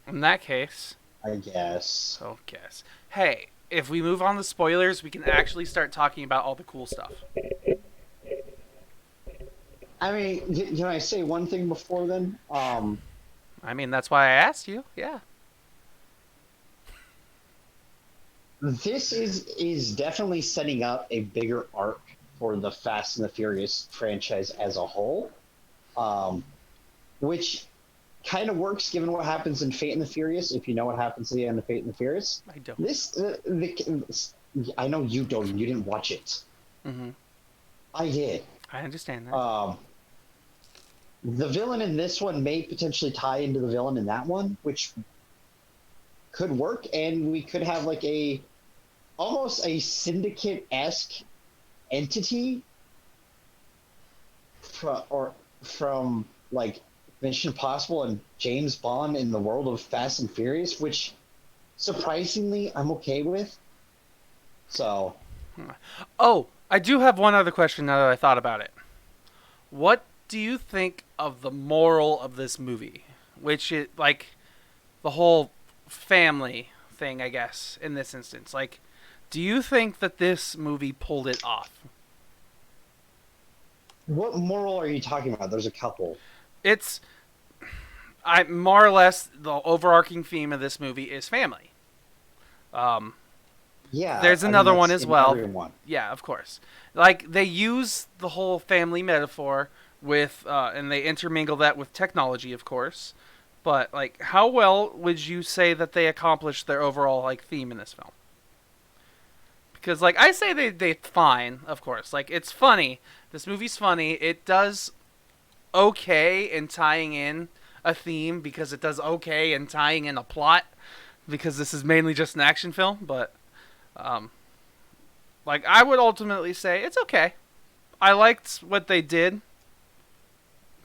A: In that case,
B: I guess.
A: Hey, if we move on to spoilers, we can actually start talking about all the cool stuff.
B: I mean, can I say one thing before then?
A: I mean, that's why I asked you. Yeah.
B: This is definitely setting up a bigger arc for the Fast and the Furious franchise as a whole, which kind of works given what happens in Fate and the Furious. If you know what happens at the end of Fate and the Furious,
A: I don't.
B: I know you don't. You didn't watch it.
A: Mm-hmm.
B: I did.
A: I understand that.
B: The villain in this one may potentially tie into the villain in that one, which could work, and we could have like almost a syndicate-esque entity from like Mission Impossible and James Bond in the world of Fast and Furious, which surprisingly I'm okay with. So,
A: oh, I do have one other question now that I thought about it. What do you think of the moral of this movie? Which is like the whole family thing, I guess, in this instance. Like, do you think that this movie pulled it off?
B: what moral are you talking about? There's a couple.
A: It's more or less the overarching theme of this movie is family.
B: Yeah.
A: There's another
B: that's
A: one as
B: in
A: well.
B: everyone.
A: Yeah, of course. Like, they use the whole family metaphor with, and they intermingle that with technology, of course. But, like, how well would you say that they accomplished their overall, like, theme in this film? Because, like, I say they fine, of course. Like, it's funny. This movie's funny. It does okay in tying in a theme because it does okay in tying in a plot because this is mainly just an action film. But, like, I would ultimately say it's okay. I liked what they did,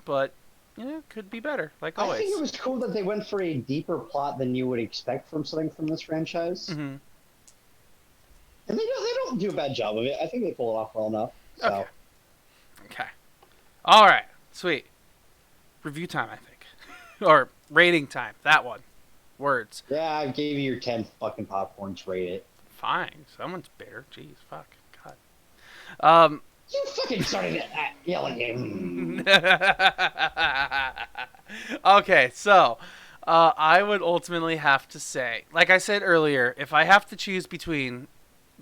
A: but, you know, it could be better, like always.
B: I think it was cool that they went for a deeper plot than you would expect from something from this franchise.
A: Mm-hmm.
B: And they don't do a bad job of it. I think they pull it off well enough. So.
A: Okay. All right. Sweet. Review time, I think. Or rating time. That one. Words.
B: Yeah, I gave you your 10 fucking popcorns. Rate it.
A: Fine. Someone's bitter. Jeez. Fuck. God.
B: You fucking started yelling at
A: Okay, so I would ultimately have to say, like I said earlier, if I have to choose between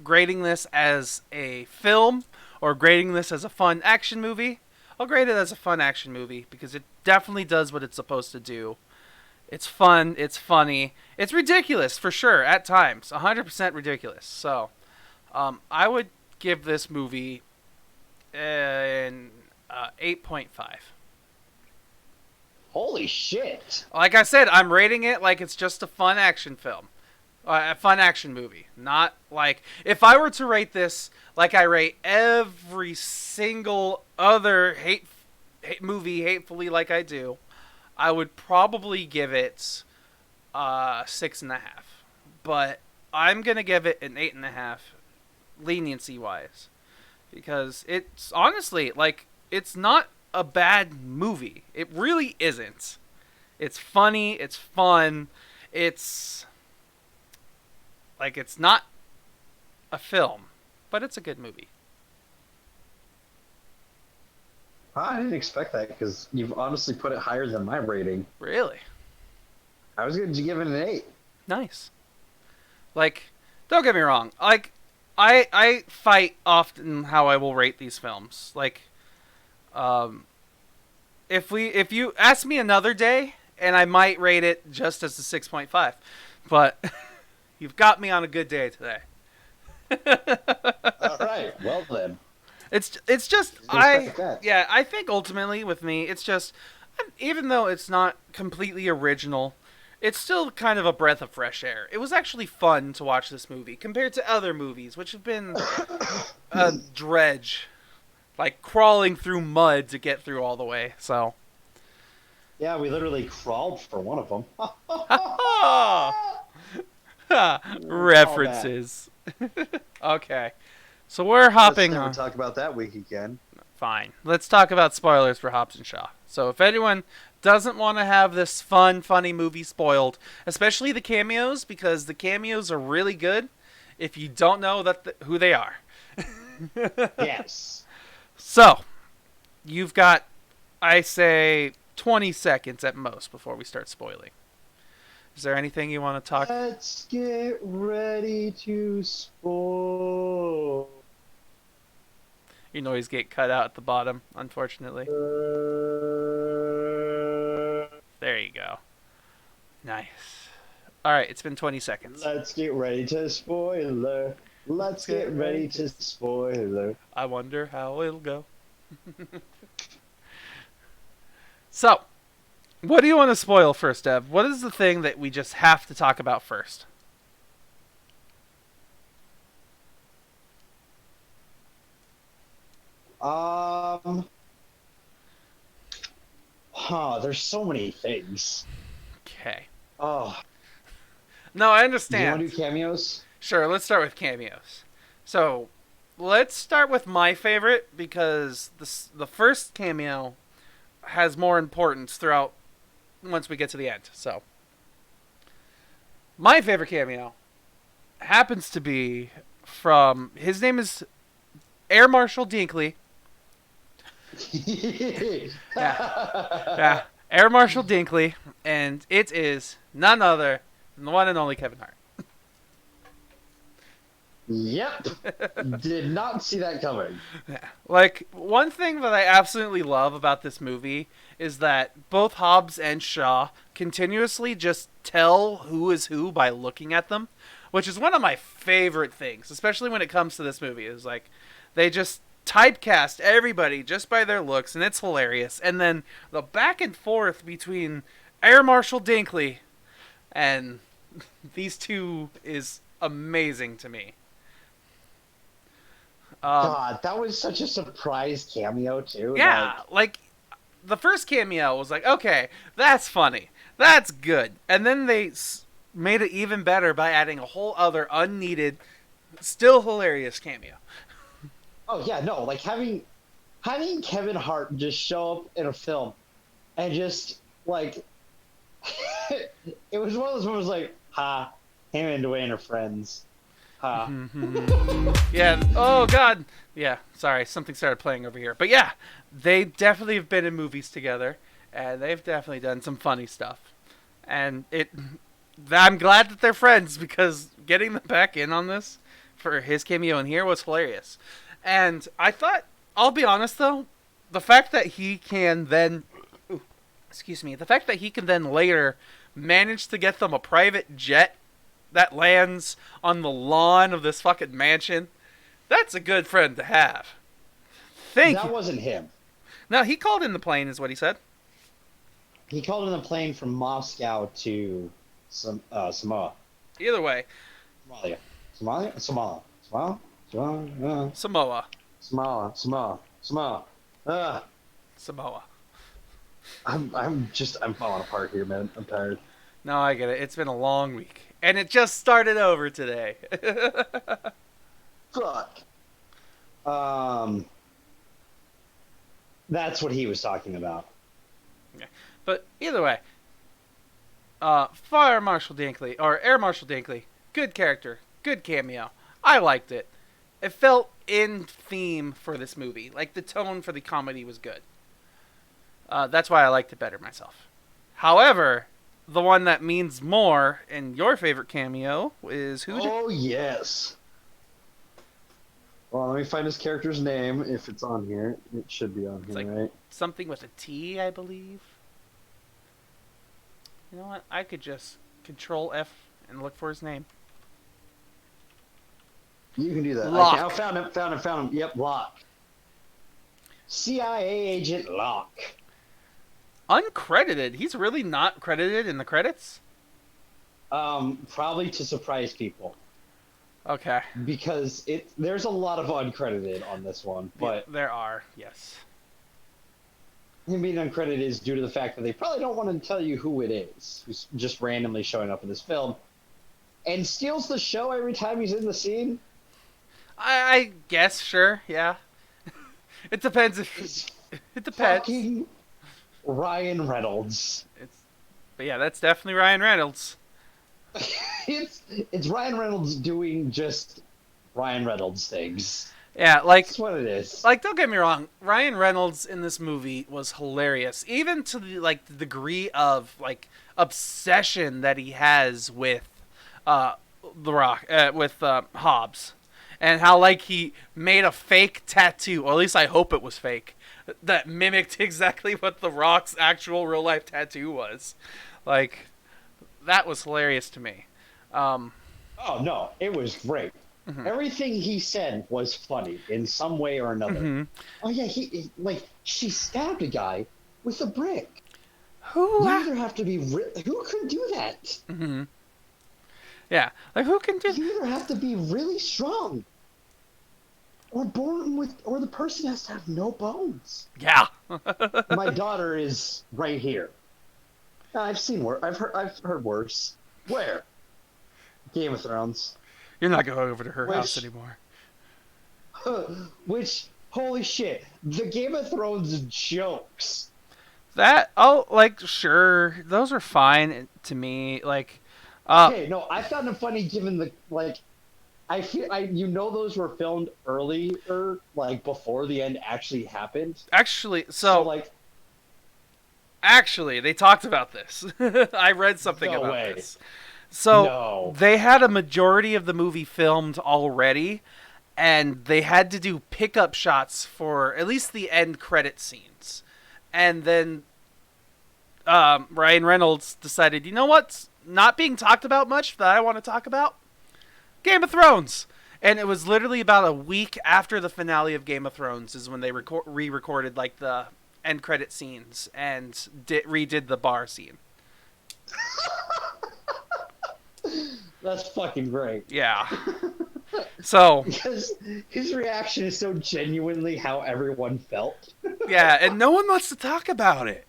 A: grading this as a film or grading this as a fun action movie, I'll grade it as a fun action movie because it definitely does what it's supposed to do. It's fun, it's funny, it's ridiculous for sure at times, 100% ridiculous. So I would give this movie an 8.5.
B: Holy shit.
A: Like I said, I'm rating it like it's just a fun action film. A fun action movie. Not like... If I were to rate this like I rate every single other movie hatefully like I do, I would probably give it 6.5. But I'm gonna give it an 8.5, leniency wise, because it's honestly like it's not a bad movie. It really isn't. It's funny. It's fun. It's like it's not a film, but it's a good movie.
B: I didn't expect that because you've honestly put it higher than my rating.
A: Really
B: I was going to give it an 8.
A: nice. Like, don't get me wrong. Like, I fight often how I will rate these films. Like, if you ask me another day, and I might rate it just as a 6.5, but you've got me on a good day today.
B: All right. Well then.
A: It's just I think ultimately with me it's just, even though it's not completely original, it's still kind of a breath of fresh air. It was actually fun to watch this movie compared to other movies which have been a dredge, like crawling through mud to get through all the way. So
B: yeah, we literally crawled for one of them.
A: references. Okay. So we're hopping
B: Let's
A: on.
B: never talk about that week again.
A: Fine. Let's talk about spoilers for Hobbs and Shaw. So if anyone doesn't want to have this fun, funny movie spoiled, especially the cameos, because the cameos are really good if you don't know who they are.
B: Yes.
A: So, you've got, I say, 20 seconds at most before we start spoiling. Is there anything you want to talk?
B: Let's get ready to spoil.
A: Your noise get cut out at the bottom, unfortunately. There you go. Nice. Alright, it's been 20 seconds.
B: Let's get ready to spoiler. Let's get ready to spoiler.
A: I wonder how it'll go. So, what do you want to spoil first, Dev? What is the thing that we just have to talk about first?
B: There's so many things.
A: Okay.
B: Oh.
A: No, I
B: Do you
A: understand.
B: want to do cameos?
A: Sure, let's start with cameos. So, let's start with my favorite, because the first cameo has more importance throughout once we get to the end. So, my favorite cameo happens to be from, his name is Air Marshal Dinkley. Yeah. Air Marshal Dinkley, and it is none other than the one and only Kevin Hart.
B: Yep. Did not see that coming.
A: Like, one thing that I absolutely love about this movie is that both Hobbs and Shaw continuously just tell who is who by looking at them, which is one of my favorite things, especially when it comes to this movie. Is like, they just typecast everybody just by their looks, and it's hilarious. And then the back and forth between Air Marshal Dinkley and these two is amazing to me.
B: God, that was such a surprise cameo too.
A: Yeah, like the first cameo was like, okay, that's funny, that's good, and then they made it even better by adding a whole other unneeded, still hilarious cameo.
B: Oh yeah, no, like having Kevin Hart just show up in a film and just like it was one of those moments like, ha, him and Dwayne are friends. Ha.
A: Yeah. Oh God. Yeah. Sorry, something started playing over here. But yeah, they definitely have been in movies together, and they've definitely done some funny stuff. And I'm glad that they're friends, because getting them back in on this for his cameo in here was hilarious. And I thought, I'll be honest though, the fact that he can then, the fact that he can then later manage to get them a private jet that lands on the lawn of this fucking mansion, that's a good friend to have.
B: That wasn't him.
A: No, he called in the plane, is what he said.
B: He called in the plane from Moscow to Samoa.
A: Either way.
B: Samoa. I'm falling apart here, man. I'm tired.
A: No, I get it. It's been a long week. And it just started over today.
B: Fuck. That's what he was talking about.
A: Yeah. But either way, Fire Marshal Dinkley, or Air Marshal Dinkley, good character, good cameo. I liked it. It felt in theme for this movie. Like, the tone for the comedy was good. That's why I liked it better myself. However, the one that means more in your favorite cameo is who?
B: Oh, yes. Well, let me find his character's name. If it's on here, it should be on here, right?
A: Something with a T, I believe. You know what? I could just Control F and look for his name.
B: You can do that.
A: Locke.
B: Okay, I found him. Yep, Locke. CIA agent Locke.
A: Uncredited. He's really not credited in the credits?
B: Probably to surprise people.
A: Okay.
B: Because there's a lot of uncredited on this one, but
A: yeah, there are, yes.
B: Him being uncredited is due to the fact that they probably don't want to tell you who it is, who's just randomly showing up in this film, and steals the show every time he's in the scene.
A: I guess, sure, yeah. It depends if it depends.
B: Fucking Ryan Reynolds.
A: But yeah, that's definitely Ryan Reynolds.
B: It's Ryan Reynolds doing just Ryan Reynolds things.
A: Yeah, like
B: that's what it is.
A: Like, don't get me wrong, Ryan Reynolds in this movie was hilarious, even to the degree of obsession that he has with the Rock, with Hobbs, and how he made a fake tattoo, or at least I hope it was fake, that mimicked exactly what the Rock's actual real life tattoo was. That was hilarious to me.
B: Oh no, it was great. Mm-hmm. Everything he said was funny in some way or another. Mm-hmm. Oh yeah, she stabbed a guy with a brick.
A: Who?
B: You either have to be who could do that?
A: Mm-hmm. Yeah, who can do?
B: You either have to be really strong, or the person has to have no bones.
A: Yeah.
B: My daughter is right here. I've seen worse. I've heard worse. Where? Game of Thrones.
A: You're not going over to her house anymore.
B: Which, holy shit, the Game of Thrones jokes.
A: Sure, those are fine to me.
B: Okay, no, I found them funny given the I feel those were filmed earlier, before the end actually happened.
A: Actually, Actually, they talked about this. I read something about this. So they had a majority of the movie filmed already, and they had to do pickup shots for at least the end credit scenes. And then Ryan Reynolds decided, you know what's not being talked about much that I want to talk about? Game of Thrones. And it was literally about a week after the finale of Game of Thrones is when they re-recorded the end credit scenes and redid the bar scene.
B: That's fucking great.
A: Yeah. So
B: because his reaction is so genuinely how everyone felt.
A: Yeah, and no one wants to talk about it.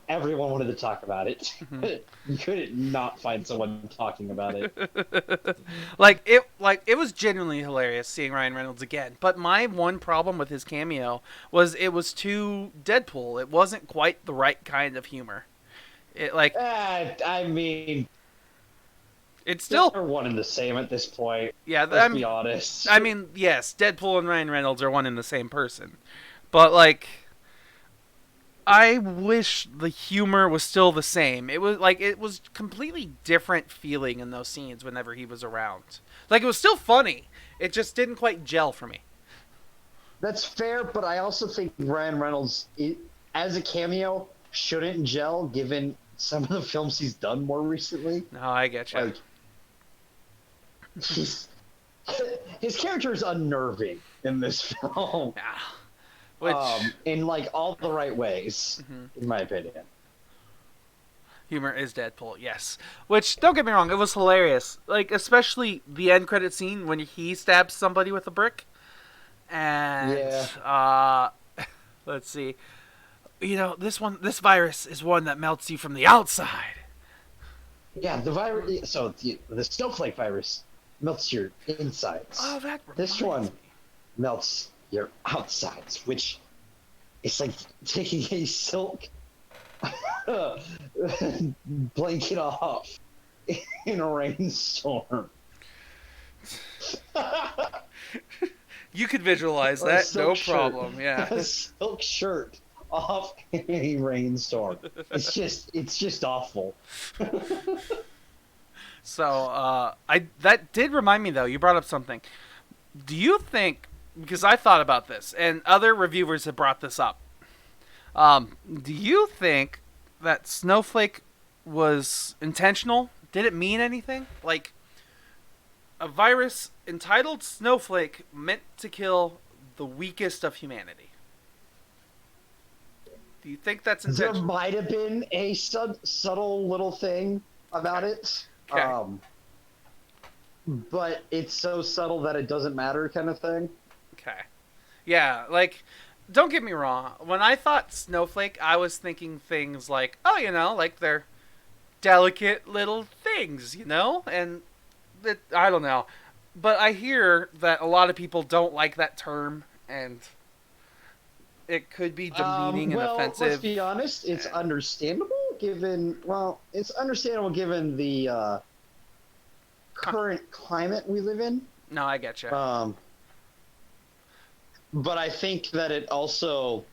B: Everyone wanted to talk about it. Mm-hmm. You couldn't not find someone talking about it.
A: It was genuinely hilarious seeing Ryan Reynolds again. But my one problem with his cameo was it was too Deadpool. It wasn't quite the right kind of humor.
B: I mean,
A: it's still
B: they're one and the same at this point.
A: Yeah,
B: let's be honest.
A: I mean, yes, Deadpool and Ryan Reynolds are one and the same person, but I wish the humor was still the same. It was completely different feeling in those scenes whenever he was around. It was still funny. It just didn't quite gel for me.
B: That's fair, but I also think Ryan Reynolds, as a cameo, shouldn't gel given some of the films he's done more recently.
A: No, I get you.
B: His character is unnerving in this film.
A: Yeah.
B: In all the right ways, in my opinion.
A: Humor is Deadpool, yes. Which, don't get me wrong, it was hilarious. Especially the end credit scene when he stabs somebody with a brick. And, let's see. this virus is one that melts you from the outside.
B: Yeah, the virus. So the snowflake virus melts your insides.
A: Oh, that
B: This
A: reminds
B: one
A: me.
B: melts your outsides, which is like taking a silk blanket off in a rainstorm.
A: You could visualize
B: Or a
A: that,
B: silk
A: no
B: shirt.
A: problem. Yeah.
B: A silk shirt off in a rainstorm. It's just awful.
A: So, I that did remind me though. You brought up something. Do you think? Because I thought about this, and other reviewers have brought this up. Do you think that Snowflake was intentional? Did it mean anything? Like a virus entitled Snowflake meant to kill the weakest of humanity. Do you think that's
B: There
A: intentional?
B: might have been a subtle little thing about it.
A: Okay.
B: But it's so subtle that it doesn't matter, kind of thing.
A: Okay. Yeah, like, don't get me wrong. When I thought Snowflake, I was thinking things like, oh, like they're delicate little things, And I don't know. But I hear that a lot of people don't like that term, and it could be demeaning and
B: Well,
A: offensive.
B: let's be honest. It's understandable given. Well, it's understandable given the current climate we live in.
A: No, I get you.
B: But I think that it also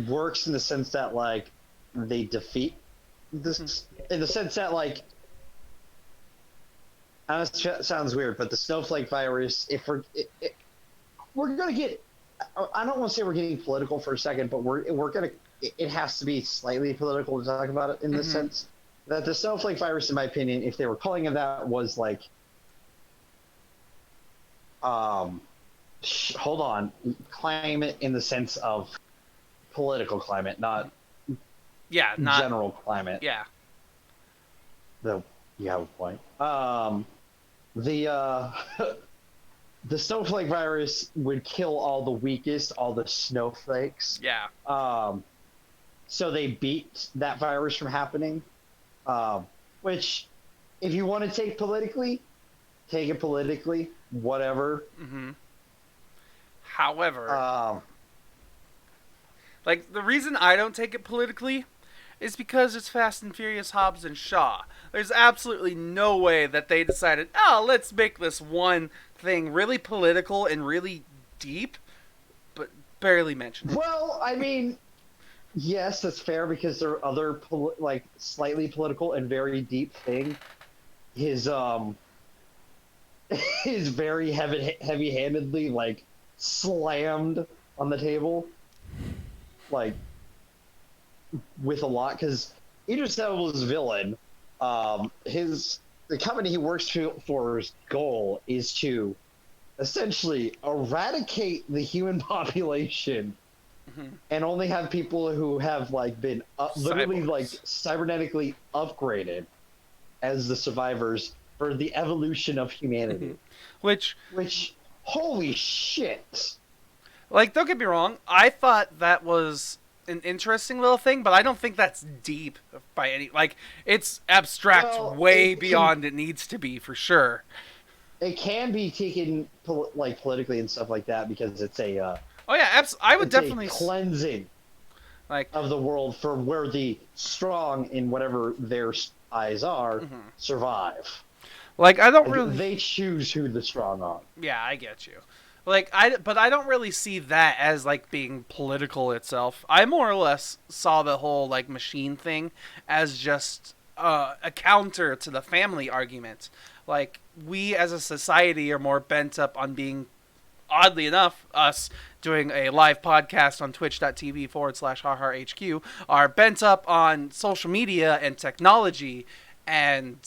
B: works in the sense that like they defeat this in the sense that like I know it sounds weird, but the snowflake virus. If we're gonna get, I don't want to say we're getting political for a second, but we're gonna. It has to be slightly political to talk about it in the sense that the snowflake virus, in my opinion, if they were calling it that, was like, hold on, climate in the sense of political climate, not general climate.
A: Yeah.
B: Though you have a point. The the snowflake virus would kill all the weakest, all the snowflakes.
A: Yeah.
B: So they beat that virus from happening. Which, if you want to take it politically, whatever.
A: Mm-hmm. However, like the reason I don't take it politically is because it's Fast and Furious Hobbs and Shaw. There's absolutely no way that they decided, oh, let's make this one thing really political and really deep, but barely mentioned.
B: Well, I mean, yes, that's fair because there are other like slightly political and very deep thing. His is very heavy-handedly like slammed on the table, like with a lot because Idris Elba's villain, the company he works for's goal is to essentially eradicate the human population and only have people who have like been literally like cybernetically upgraded as the survivors for the evolution of humanity.
A: Which
B: holy shit.
A: Like, don't get me wrong, I thought that was an interesting little thing, but I don't think that's deep by any, like, it's abstract way beyond it needs to be, for sure.
B: It can be taken like politically and stuff like that because it's a
A: oh yeah, I would definitely
B: cleansing
A: like
B: of the world for where the strong in whatever their eyes are survive.
A: Like, I don't really,
B: they choose who the strong are.
A: Yeah, I get you. Like, but I don't really see that as like being political itself. I more or less saw the whole like machine thing as just a counter to the family argument. Like, we as a society are more bent up on being, oddly enough, us doing a live podcast on twitch.tv/HQ are bent up on social media and technology and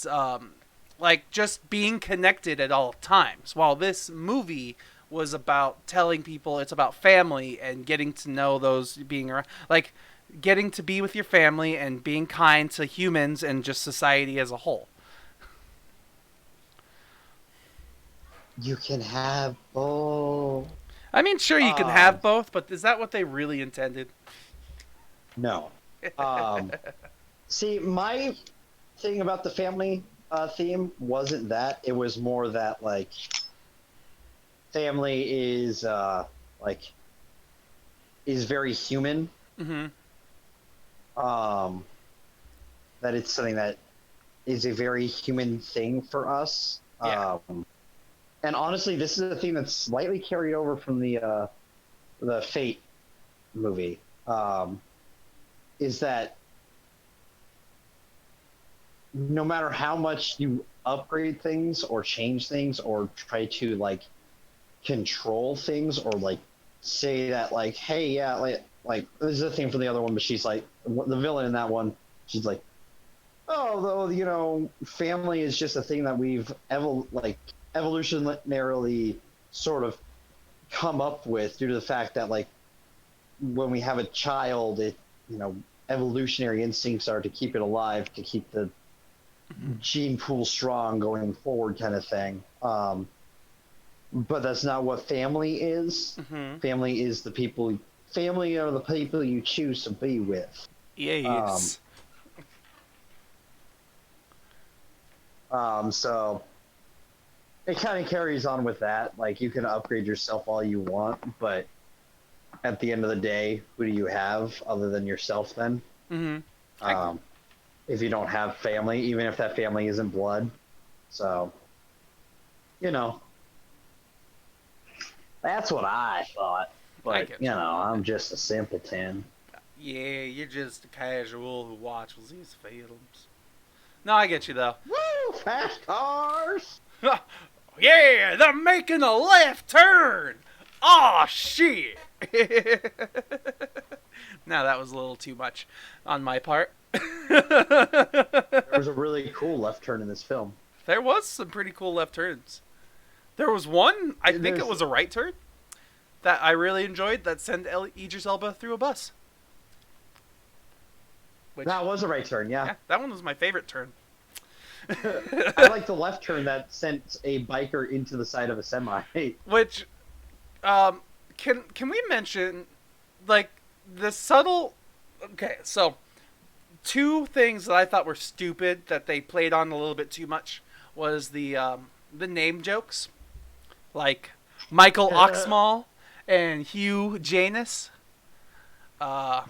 A: like just being connected at all times. While this movie was about telling people it's about family and getting to know those being around, like getting to be with your family and being kind to humans and just society as a whole.
B: You can have both.
A: I mean, sure, you can have both, but is that what they really intended?
B: No. Um, See, my thing about the family theme wasn't that. It was more that like family like is very human.
A: Mm-hmm.
B: Um, that it's something that is a very human thing for us.
A: Yeah.
B: And honestly, this is a theme that's slightly carried over from the Fate movie. Is that no matter how much you upgrade things or change things or try to like control things or like say that like hey yeah like this is a thing for the other one, but she's like the villain in that one, she's like, oh, though, family is just a thing that we've evolutionarily sort of come up with due to the fact that like when we have a child, it evolutionary instincts are to keep it alive, to keep the gene pool strong going forward, kind of thing. But that's not what family is.
A: Mm-hmm.
B: Family is the people. Family are the people you choose to be with.
A: Yes.
B: So it kind of carries on with that. Like you can upgrade yourself all you want, but at the end of the day, who do you have other than yourself? Then,
A: Mm-hmm.
B: if you don't have family, even if that family isn't blood, so that's what I thought. But I'm just a simpleton.
A: Yeah, you're just a casual who watches these films. No, I get you though.
B: Woo! Fast cars!
A: Yeah, they're making a left turn. Oh shit! Now that was a little too much on my part.
B: There was a really cool left turn in this film.
A: There was some pretty cool left turns. There was one, I think it was a right turn, that I really enjoyed that sent Idris Elba through a bus.
B: That was a right turn, yeah.
A: That one was my favorite turn.
B: I like the left turn that sent a biker into the side of a semi.
A: Which, can we mention, like, the subtle... Okay, so, two things that I thought were stupid that they played on a little bit too much was the name jokes. Like, Michael Oxmall and Hugh Janus. Like,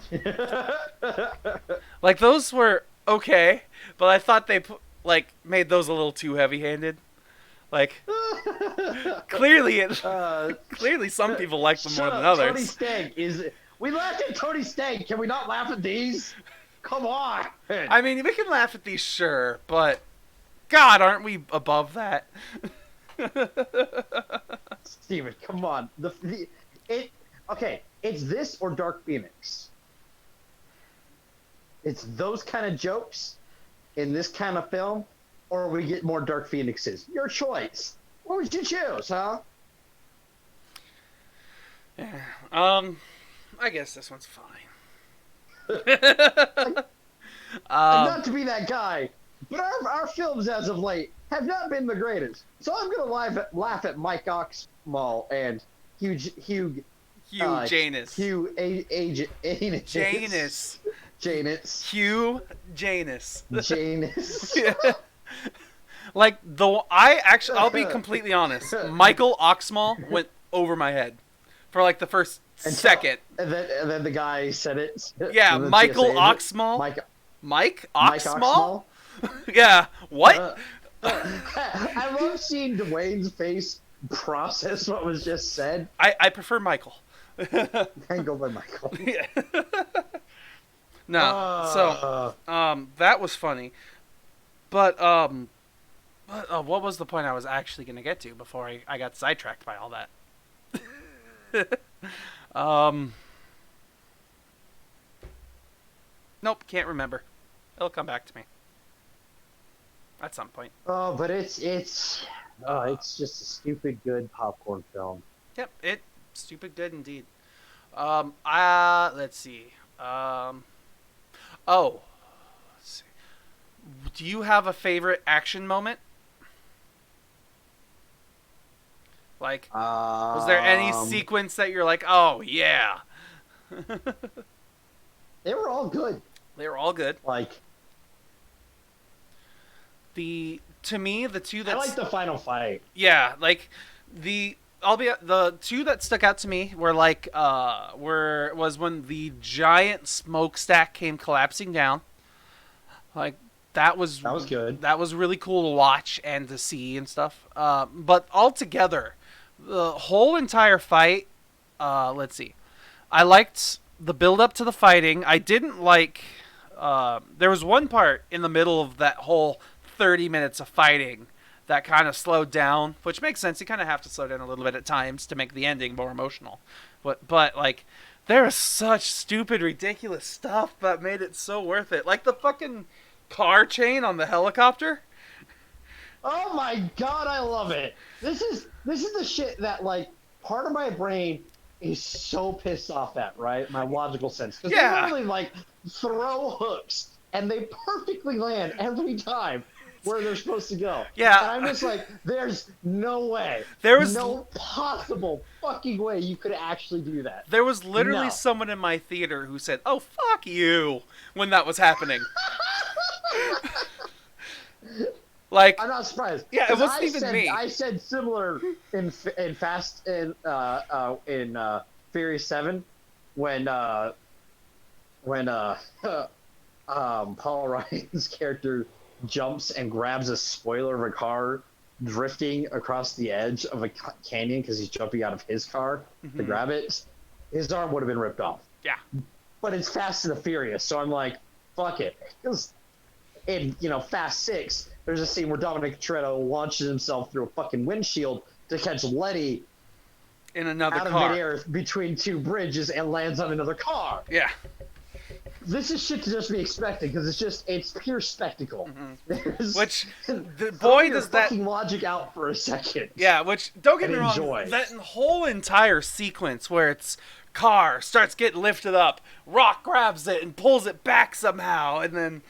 A: those were okay, but I thought they made those a little too heavy-handed. Like, clearly some people like them more than others.
B: Tony Stank we laughed at Tony Stank. Can we not laugh at these? Come on.
A: I mean, we can laugh at these, sure, but God, aren't we above that?
B: Steven, come on. Okay, it's this or Dark Phoenix. It's those kind of jokes in this kind of film, or we get more Dark Phoenixes. Your choice. What would you choose, huh?
A: Yeah. I guess this one's fine.
B: Not to be that guy, but our films as of late have not been the greatest. So I'm going to laugh at Mike Oxmall and Hugh Janus.
A: Hugh Janus.
B: Janus.
A: Like, I'll be completely honest. Michael Oxmall went over my head for like the first second.
B: And then the guy said it.
A: Yeah, Michael Oxmall. Mike Oxmall? Yeah, what?
B: I love seeing Dwayne's face process what was just said.
A: I prefer Michael.
B: Can't go by Michael.
A: Yeah. No, so that was funny, but what was the point I was actually going to get to before I got sidetracked by all that? Nope, can't remember. It'll come back to me at some point.
B: Oh, but it's just a stupid good popcorn film.
A: Yep, stupid good indeed. Let's see. Let's see. Do you have a favorite action moment? Like, was there any sequence that you're like, oh yeah?
B: They were all good.
A: They were all good.
B: Like,
A: To me, the two that
B: I like the final fight.
A: yeah, like the two that stuck out to me were like was when the giant smokestack came collapsing down. Like that was
B: good.
A: That was really cool to watch and to see and stuff. But altogether, the whole entire fight. Let's see. I liked the build up to the fighting. I didn't like. There was one part in the middle of that whole 30 minutes of fighting that kind of slowed down, which makes sense. You kind of have to slow down a little bit at times to make the ending more emotional. But like, there was such stupid, ridiculous stuff that made it so worth it. Like the fucking car chain on the helicopter.
B: Oh my god, I love it. This is the shit that like part of my brain is so pissed off at, right? My logical sense. Because they literally like throw hooks and they perfectly land every time where they're supposed to go.
A: Yeah.
B: And I'm just like, there's no way.
A: There was
B: no possible fucking way you could actually do that.
A: There was literally someone in my theater who said, "Oh, fuck you," when that was happening. Like,
B: I'm not surprised.
A: Yeah, it wasn't even me.
B: I said similar in Furious 7 when Paul Ryan's character jumps and grabs a spoiler of a car drifting across the edge of a canyon because he's jumping out of his car to grab it. His arm would have been ripped off.
A: Yeah.
B: But it's Fast and the Furious, so I'm like, fuck it. Because in, Fast 6, there's a scene where Dominic Toretto launches himself through a fucking windshield to catch Letty
A: in another
B: out
A: car.
B: of midair between two bridges and lands on another car.
A: Yeah.
B: This is shit to just be expected because it's pure spectacle.
A: Which, boy, does that
B: fucking logic out for a second.
A: Yeah, which, don't get me wrong, that whole entire sequence where it's car starts getting lifted up, Rock grabs it and pulls it back somehow, and then,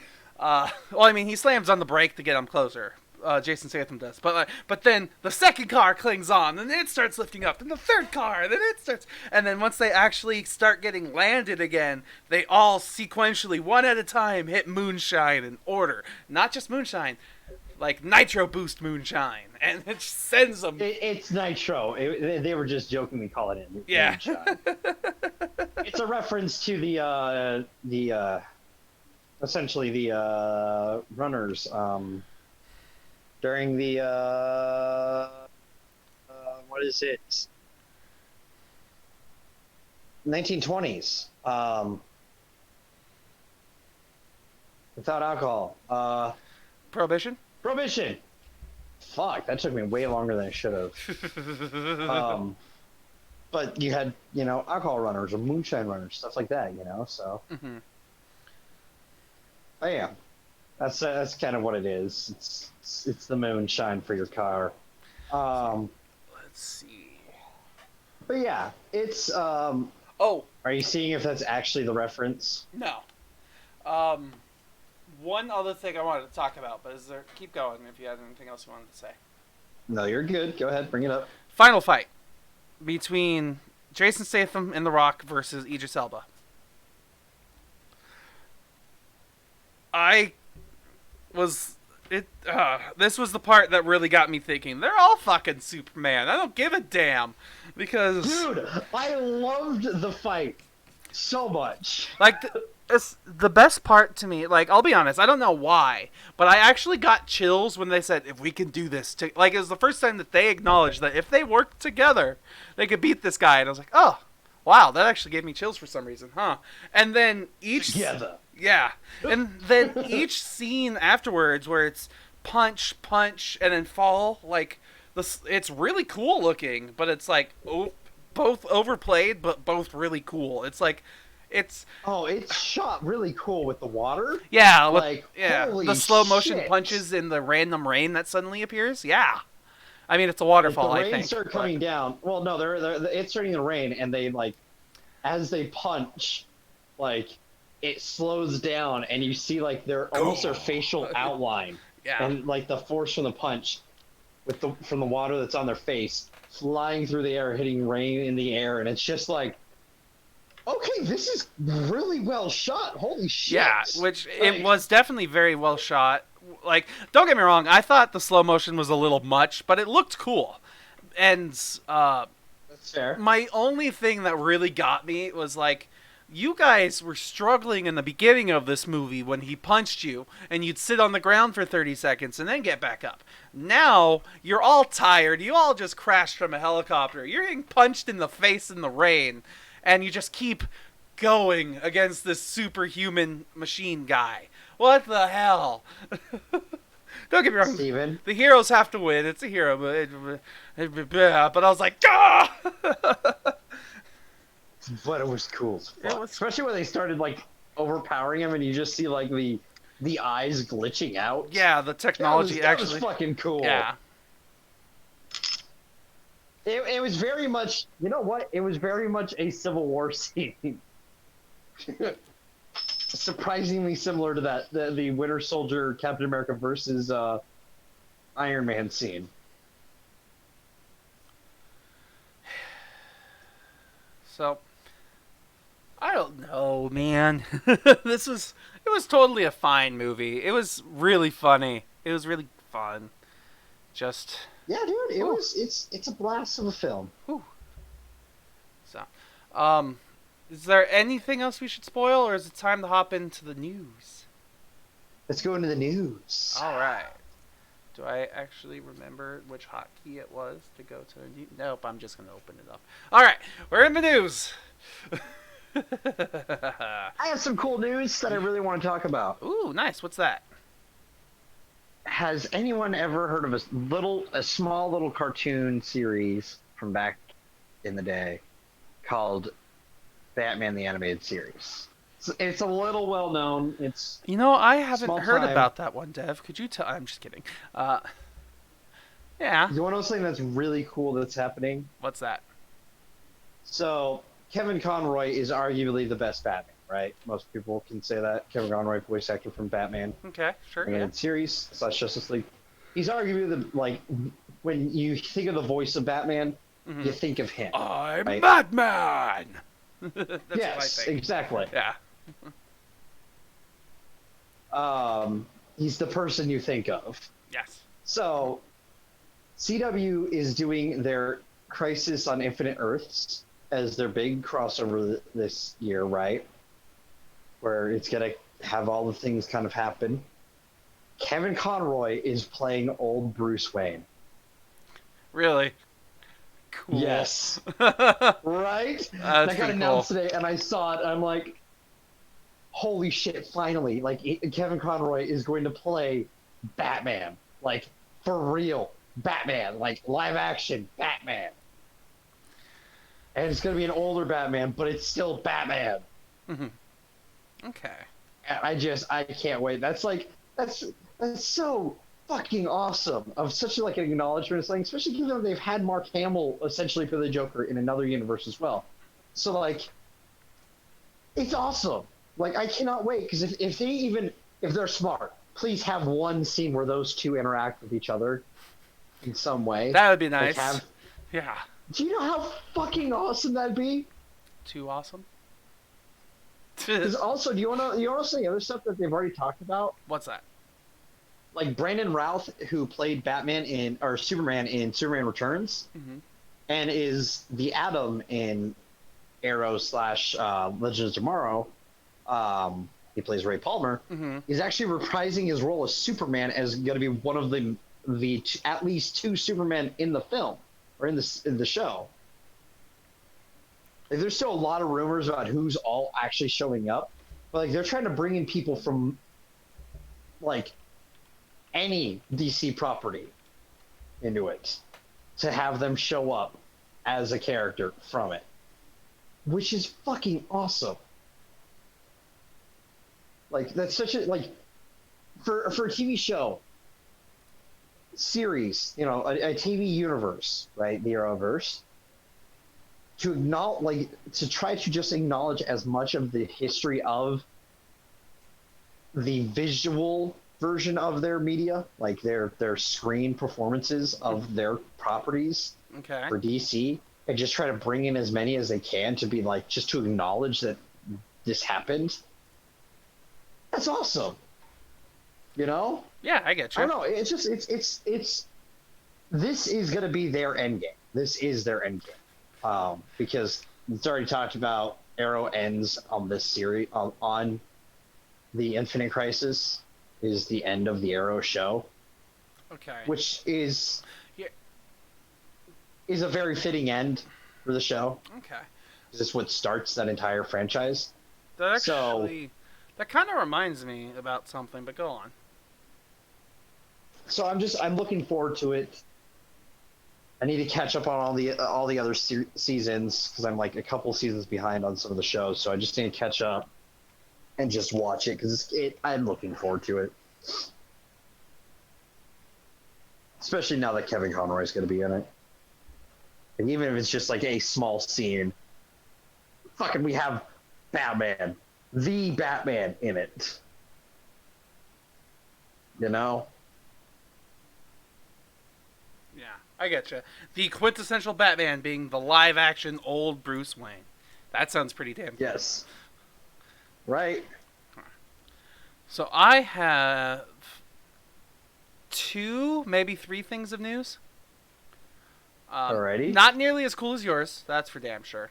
A: he slams on the brake to get him closer. Jason Statham does, but then the second car clings on, and it starts lifting up, and the third car, and then it starts, and then once they actually start getting landed again, they all sequentially, one at a time, hit moonshine in order. Not just moonshine, like nitro boost moonshine, and it sends them.
B: It's nitro. They were just jokingly calling it moonshine. It's a reference to the essentially the runners. During the what is it? 1920s. Without alcohol.
A: Prohibition?
B: Prohibition. Fuck, that took me way longer than it should have. But you had, alcohol runners or moonshine runners, stuff like that, so.
A: Mm-hmm.
B: Oh yeah. That's kind of what it is. It's the moonshine for your car.
A: Let's see.
B: But yeah, it's
A: Oh.
B: Are you seeing if that's actually the reference?
A: No. One other thing I wanted to talk about, but keep going if you had anything else you wanted to say.
B: No, you're good. Go ahead, bring it up.
A: Final fight between Jason Statham and The Rock versus Idris Elba. This was the part that really got me thinking. They're all fucking Superman. I don't give a damn because
B: dude, I loved the fight so much.
A: Like the best part to me. Like, I'll be honest, I don't know why, but I actually got chills when they said if we can do this. Like, it was the first time that they acknowledged that if they worked together, they could beat this guy. And I was like, oh, wow, that actually gave me chills for some reason, huh? And then
B: together.
A: Yeah. And then each scene afterwards where it's punch, and then fall, like, it's really cool looking, but it's like, both overplayed, but both really cool. It's like, it's shot really cool with the water. Yeah.
B: Holy
A: the slow motion
B: shit.
A: punches in the random rain that suddenly appears. Yeah. I mean, it's a waterfall,
B: the
A: I
B: rain
A: think.
B: Start coming down. Well, no, it's starting to rain, and they, like, as they punch, like, it slows down, and you see, like, almost their facial outline.
A: Yeah.
B: And, like, the force from the punch from the water that's on their face flying through the air, hitting rain in the air, and it's just like, okay, this is really well shot. Holy shit!
A: Yeah, which it
B: Like,
A: was definitely very well shot. Like, don't get me wrong, I thought the slow motion was a little much, but it looked cool. And
B: that's fair.
A: my only thing that really got me was like, you guys were struggling in the beginning of this movie when he punched you, and you'd sit on the ground for 30 seconds and then get back up. Now, you're all tired. You all just crashed from a helicopter. You're getting punched in the face in the rain, and you just keep going against this superhuman machine guy. What the hell? Don't get me wrong.
B: Steven.
A: The heroes have to win. It's a hero, but I was like, ah!
B: But it was cool as fuck.
A: It was-
B: Especially when they started like overpowering him, and you just see like the eyes glitching out.
A: Yeah, the technology
B: that was
A: actually.
B: fucking cool.
A: Yeah.
B: It was very much, you know what? It was very much a Civil War scene. Surprisingly similar to that, the Winter Soldier Captain America versus Iron Man scene.
A: So, I don't know, man. It was totally a fine movie. It was really funny. It was really fun. Just,
B: Yeah, dude, it's a blast of a film.
A: whew. So, is there anything else we should spoil, or is it time to hop into the news?
B: Let's go into the news.
A: All right. Do I actually remember which hotkey it was to go to the news? Nope, I'm just going to open it up. All right, we're in the news.
B: I have some cool news that I really want to talk about.
A: Ooh, nice. What's that?
B: Has anyone ever heard of a small little cartoon series from back in the day called Batman the Animated Series? It's a little well known. It's
A: You know, I haven't
B: small
A: heard
B: time.
A: about that one, Dev. Could you tell? I'm just kidding. Yeah.
B: You want to know something that's really cool that's happening?
A: What's that?
B: So Kevin Conroy is arguably the best Batman, right? Most people can say that. Kevin Conroy, voice actor from Batman
A: Okay, sure. Yeah.
B: animated series / Justice League. He's arguably when you think of the voice of Batman, you think of him.
A: I'm
B: right?
A: Batman. That's what I
B: Yes,
A: think.
B: exactly.
A: Yeah.
B: He's the person you think of.
A: Yes.
B: So, CW is doing their Crisis on Infinite Earths as their big crossover this year, right? Where it's going to have all the things kind of happen. Kevin Conroy is playing old Bruce Wayne.
A: Really? Cool.
B: Yes. Right?
A: That's
B: I got
A: pretty
B: announced
A: cool.
B: today, and I saw it, and I'm like, holy shit, finally. Like, Kevin Conroy is going to play Batman. Like, for real. Batman. Like, live action Batman. And it's going to be an older Batman, but it's still Batman.
A: Okay.
B: And I can't wait. That's so fucking awesome. Of such like an acknowledgement of something, especially given that they've had Mark Hamill essentially for the Joker in another universe as well. So like, it's awesome. Like I cannot wait because if they're smart, please have one scene where those two interact with each other in some way.
A: That would be
B: Like,
A: nice. Yeah.
B: do you know how fucking awesome that'd be?
A: Too awesome.
B: Because also, do you want to see the other stuff that they've already talked about?
A: What's that?
B: Like Brandon Routh, who played Superman in Superman Returns, and is the Atom in Arrow / Legends of Tomorrow. He plays Ray Palmer. He's actually reprising his role as Superman as going to be one of the at least two Supermen in the film or in the show. Like, there's still a lot of rumors about who's all actually showing up, but like they're trying to bring in people from like any DC property into it to have them show up as a character from it, which is fucking awesome. Like that's such a like for a TV show series, you know, a TV universe, right? The Arrowverse. To acknowledge, like, to try to just acknowledge as much of the history of the visual version of their media, like their screen performances of their properties
A: Okay.
B: for DC, and just try to bring in as many as they can to be like just to acknowledge that this happened. That's awesome. You know?
A: Yeah, I get
B: I
A: you.
B: don't know. It's just it's this is gonna be their end game. This is their end game. Because it's already talked about Arrow ends on this series on the Infinite Crisis is the end of the Arrow show,
A: Okay.
B: which is
A: Yeah.
B: is a very fitting end for the show.
A: Okay.
B: This is what starts that entire franchise.
A: That
B: So
A: actually, that kind of reminds me about something. But go on.
B: so I'm looking forward to it. I need to catch up on all the other seasons because I'm like a couple seasons behind on some of the shows. So I just need to catch up and just watch it because I'm looking forward to it. Especially now that Kevin Conroy is going to be in it. And even if it's just like a small scene, fucking we have Batman, the Batman in it. You know?
A: Yeah, I get you. The quintessential Batman being the live-action old Bruce Wayne. That sounds pretty damn cool.
B: Yes. Right?
A: So I have 2, maybe 3 things of news.
B: Alrighty.
A: Not nearly as cool as yours. That's for damn sure.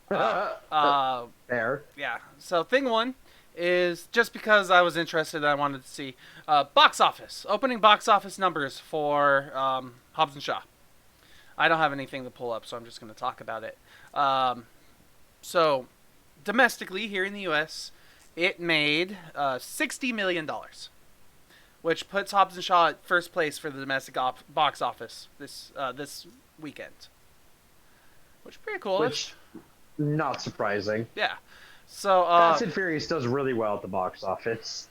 B: There.
A: Yeah. So thing 1 is just because I was interested, I wanted to see box office, opening box office numbers for Hobbs and Shaw. I don't have anything to pull up, so I'm just going to talk about it. So domestically here in the U.S., it made $60 million, which puts Hobbs and Shaw at first place for the domestic box office this weekend. Which is pretty cool.
B: Which, not surprising.
A: Yeah. So
B: Fast and Furious does really well at the box office.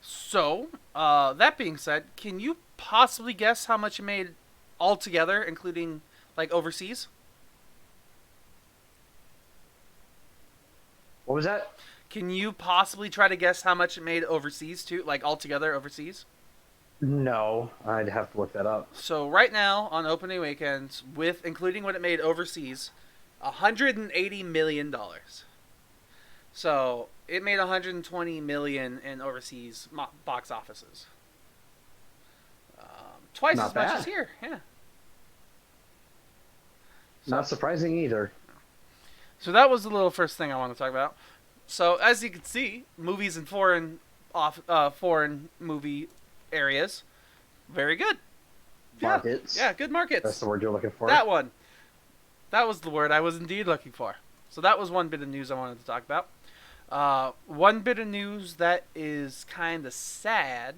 A: So, that being said, can you possibly guess how much it made altogether, including like overseas?
B: What was that?
A: Can you possibly try to guess how much it made overseas too, like altogether overseas?
B: No, I'd have to look that up.
A: So right now on opening weekends, with including what it made overseas, $180 million. So it made $120 million in overseas box offices. Twice
B: Not
A: as much
B: bad.
A: as here. Yeah.
B: Not surprising either.
A: So that was the little first thing I want to talk about. So as you can see, movies in foreign movie areas, very good.
B: Markets.
A: Yeah, good markets.
B: That's the word you're looking for.
A: That one. That was the word I was indeed looking for. So that was one bit of news I wanted to talk about. One bit of news that is kind of sad,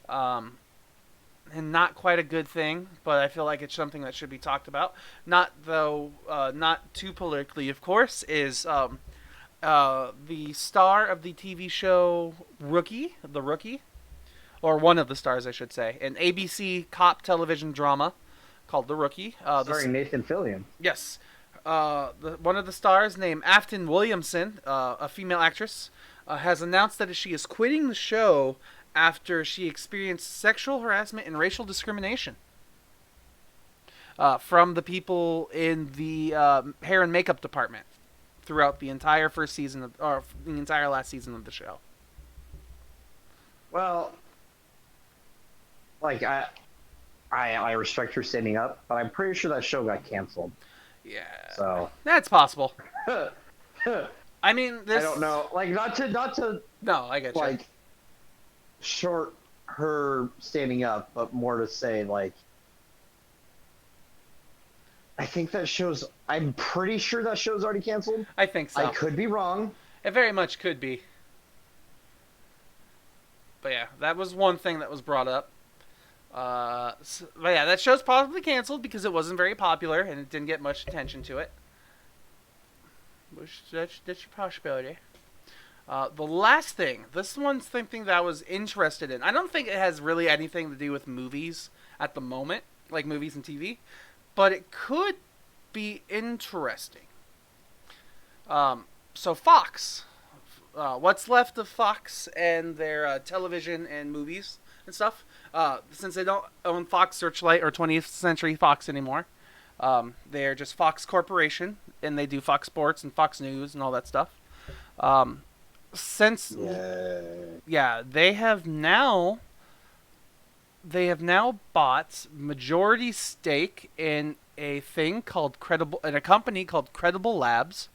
A: and not quite a good thing, but I feel like it's something that should be talked about. Not too politically, of course, is the star of the TV show The Rookie, or one of the stars, I should say, an ABC cop television drama called The Rookie.
B: Starring Nathan Fillion.
A: Yes. One of the stars, named Afton Williamson, a female actress, has announced that she is quitting the show after she experienced sexual harassment and racial discrimination from the people in the hair and makeup department throughout the entire the entire last season of the show.
B: Well, like I respect her standing up, but I'm pretty sure that show got canceled.
A: Yeah.
B: So
A: That's possible. I mean,
B: I don't know. Like not to
A: No, I get you.
B: like short her standing up, but more to say like I think that show's. I'm pretty sure that show's already canceled.
A: I think so.
B: I could be wrong.
A: It very much could be. But yeah, that was one thing that was brought up. But yeah, that show's probably canceled because it wasn't very popular and it didn't get much attention to it. That's your possibility. The last thing, this one's something that I was interested in. I don't think it has really anything to do with movies at the moment, like movies and TV, but it could be interesting. So Fox, what's left of Fox and their television and movies and stuff,
C: Since they don't own Fox Searchlight or 20th Century Fox anymore, they're just Fox Corporation, and they do Fox Sports and Fox News and all that stuff. Since yeah, they have now bought majority stake in a company called Credible Labs.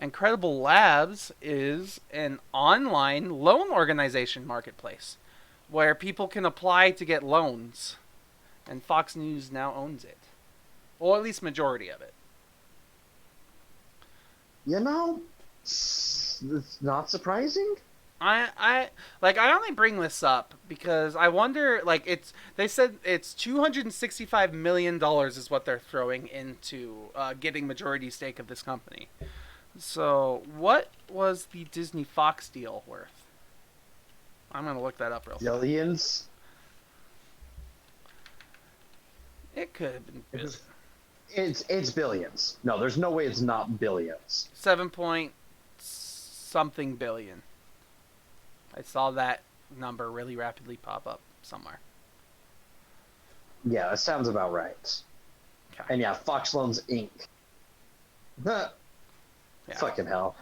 C: And Credible Labs is an online loan organization marketplace where people can apply to get loans. And Fox News now owns it. Or at least majority of it.
B: It's not surprising.
C: I only bring this up because I wonder, they said it's $265 million is what they're throwing into getting majority stake of this company. So what was the Disney Fox deal worth? I'm going to look that up real fast.
B: Billions?
C: It could have been billions.
B: It's billions. No, there's no way it's not billions.
C: 7 point something billion. I saw that number really rapidly pop up somewhere.
B: Yeah, that sounds about right.
C: Okay.
B: And yeah, Fox Loans Inc.
C: Yeah.
B: Fucking hell.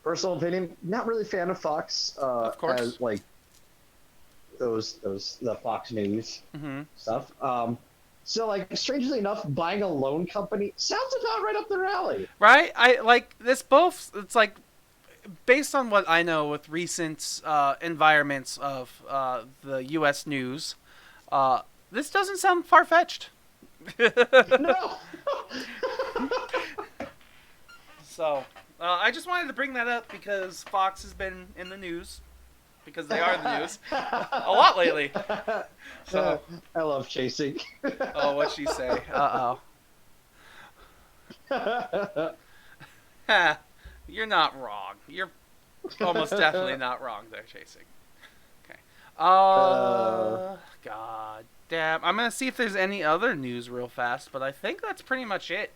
B: Personal opinion, not really a fan of Fox.
C: Of course.
B: As, the Fox News stuff. So, strangely enough, buying a loan company sounds about right up their alley.
C: Right? I like this both. It's based on what I know with recent environments of the U.S. news, this doesn't sound far-fetched.
B: No!
C: So, I just wanted to bring that up because Fox has been in the news. Because they are the news a lot lately. So
B: I love chasing.
C: Oh, what'd she say? You're not wrong. You're almost definitely not wrong there, chasing. Okay. God damn. I'm gonna see if there's any other news real fast, but I think that's pretty much it.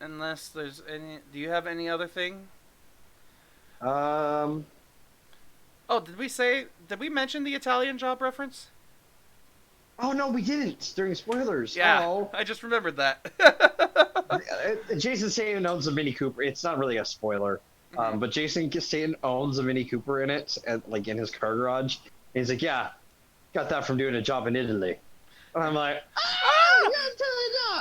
C: Unless there's any. Do you have any other thing? Oh, did we mention the Italian Job reference?
B: Oh, no, we didn't during spoilers.
C: Yeah,
B: Oh.
C: I just remembered that.
B: Jason Statham owns a Mini Cooper. It's not really a spoiler, but Jason Statham owns a Mini Cooper in it, in his car garage. And he's like, yeah, got that from doing a job in Italy. And I'm like,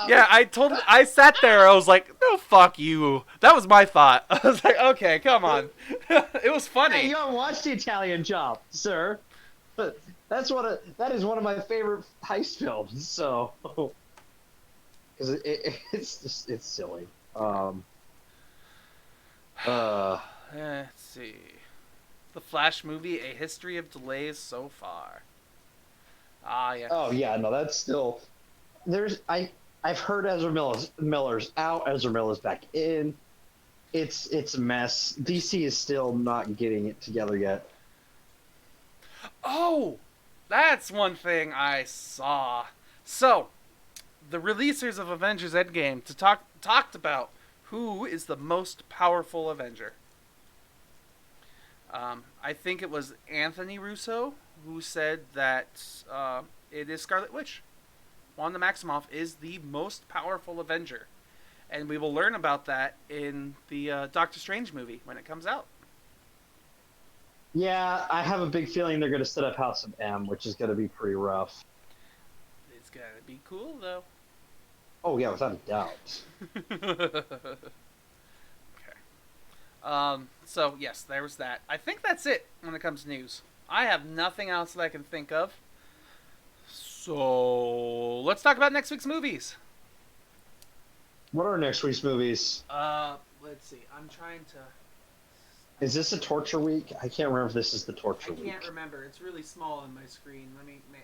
C: yeah, I sat there, I was like, no, fuck you. That was my thought. I was like, okay, come on. It was funny.
B: Hey, you haven't watched The Italian Job, sir. But that is one of my favorite heist films, so. Because it's silly.
C: Let's see. The Flash movie, A History of Delays So Far. Ah, yeah.
B: Oh, yeah, no, that's still. I've heard Ezra Miller's out. Ezra Miller's back in. It's a mess. DC is still not getting it together yet.
C: Oh, that's one thing I saw. So, the releasers of Avengers Endgame talked about who is the most powerful Avenger. I think it was Anthony Russo who said that it is Scarlet Witch. Wanda Maximoff is the most powerful Avenger. And we will learn about that in the Doctor Strange movie when it comes out.
B: Yeah, I have a big feeling they're going to set up House of M, which is going to be pretty rough.
C: It's going to be cool, though.
B: Oh, yeah, without a doubt.
C: Okay. So, yes, there was that. I think that's it when it comes to news. I have nothing else that I can think of. So, let's talk about next week's movies.
B: What are next week's movies?
C: Let's see. I'm trying to...
B: Is this a torture week? I can't remember if this is the torture week.
C: I can't remember. It's really small on my screen.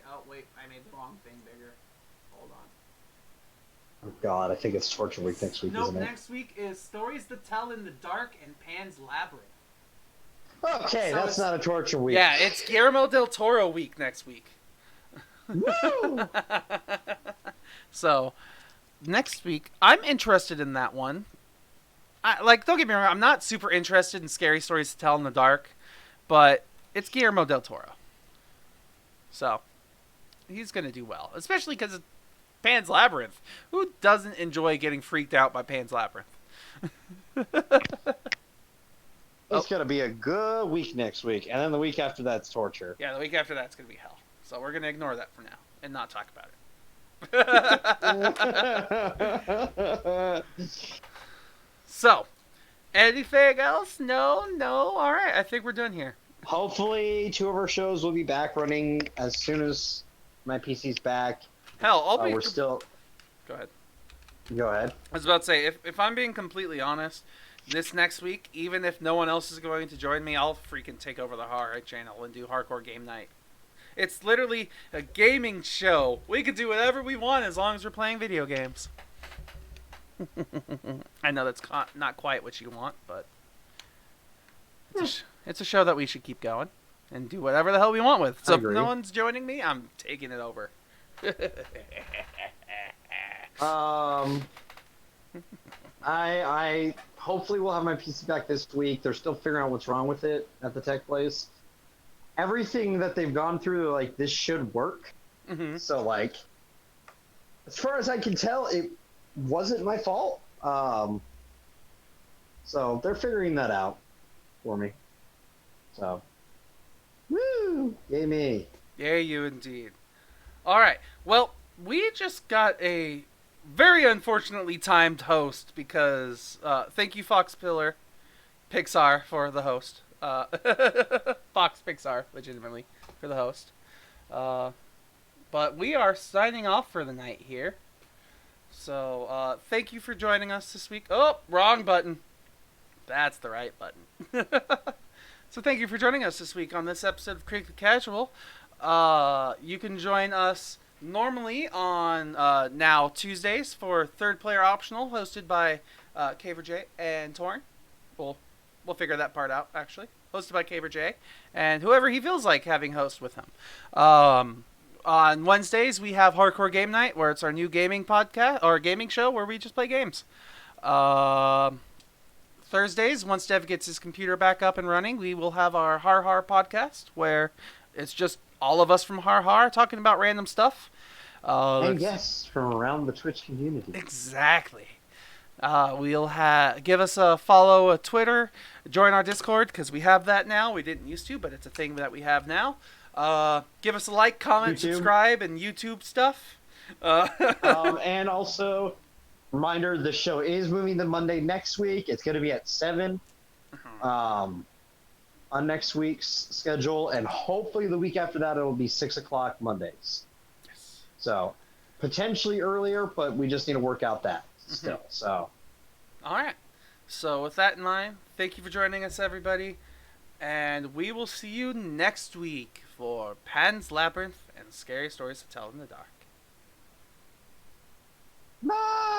C: Oh, wait. I made the wrong thing bigger. Hold on.
B: Oh, God. I think it's torture week next week, isn't it?
C: Next week is Stories to Tell in the Dark and Pan's Labyrinth.
B: Okay, so that's not a torture week.
C: Yeah, it's Guillermo del Toro week next week.
B: Woo!
C: So, next week, I'm interested in that one. Don't get me wrong, I'm not super interested in Scary Stories to Tell in the Dark, but it's Guillermo del Toro. So, he's going to do well. Especially because it's Pan's Labyrinth. Who doesn't enjoy getting freaked out by Pan's Labyrinth?
B: It's going to be a good week next week. And then the week after that's torture.
C: Yeah, the week after that's going to be hell. So we're going to ignore that for now and not talk about it. So, anything else? No. All right, I think we're done here.
B: Hopefully, 2 of our shows will be back running as soon as my PC's back.
C: Hell,
B: We're still...
C: Go ahead.
B: Go ahead.
C: I was about to say, if I'm being completely honest, this next week, even if no one else is going to join me, I'll freaking take over the Horror channel and do Hardcore Game Night. It's literally a gaming show. We can do whatever we want as long as we're playing video games. I know that's not quite what you want, but it's a show that we should keep going and do whatever the hell we want with. So if no one's joining me, I'm taking it over.
B: I hopefully will have my PC back this week. They're still figuring out what's wrong with it at the tech place. Everything that they've gone through, like, this should work.
C: Mm-hmm.
B: So, like, as far as I can tell, it wasn't my fault. So they're figuring that out for me. So, woo! Yay me.
C: Yay you indeed. All right. Well, we just got a very unfortunately timed host because thank you Fox Pixar for the host. Fox Pixar, legitimately, for the host. But we are signing off for the night here. So, thank you for joining us this week. Oh, wrong button. That's the right button. So thank you for joining us this week on this episode of Critic the Casual. You can join us normally on now Tuesdays for Third Player Optional, hosted by K4J and Torn. We'll figure that part out, actually. Hosted by K4J and whoever he feels like having host with him. On Wednesdays, we have Hardcore Game Night, where it's our new gaming podcast, or gaming show, where we just play games. Thursdays, once Dev gets his computer back up and running, we will have our Har Har podcast, where it's just all of us from Har Har talking about random stuff.
B: And yes, from around the Twitch community.
C: Exactly. We'll give us a follow on Twitter, join our Discord, because we have that now. We didn't used to, but it's a thing that we have now. Give us a like, comment,
B: YouTube.
C: Subscribe, and YouTube stuff.
B: And also, reminder, the show is moving to Monday next week. It's going to be at 7 on next week's schedule, and hopefully the week after that it'll be 6 o'clock Mondays.
C: Yes.
B: So, potentially earlier, but we just need to work out that still. So,
C: all right. So with that in mind, thank you for joining us, everybody, and we will see you next week for Pan's Labyrinth and Scary Stories to Tell in the Dark.
B: bye!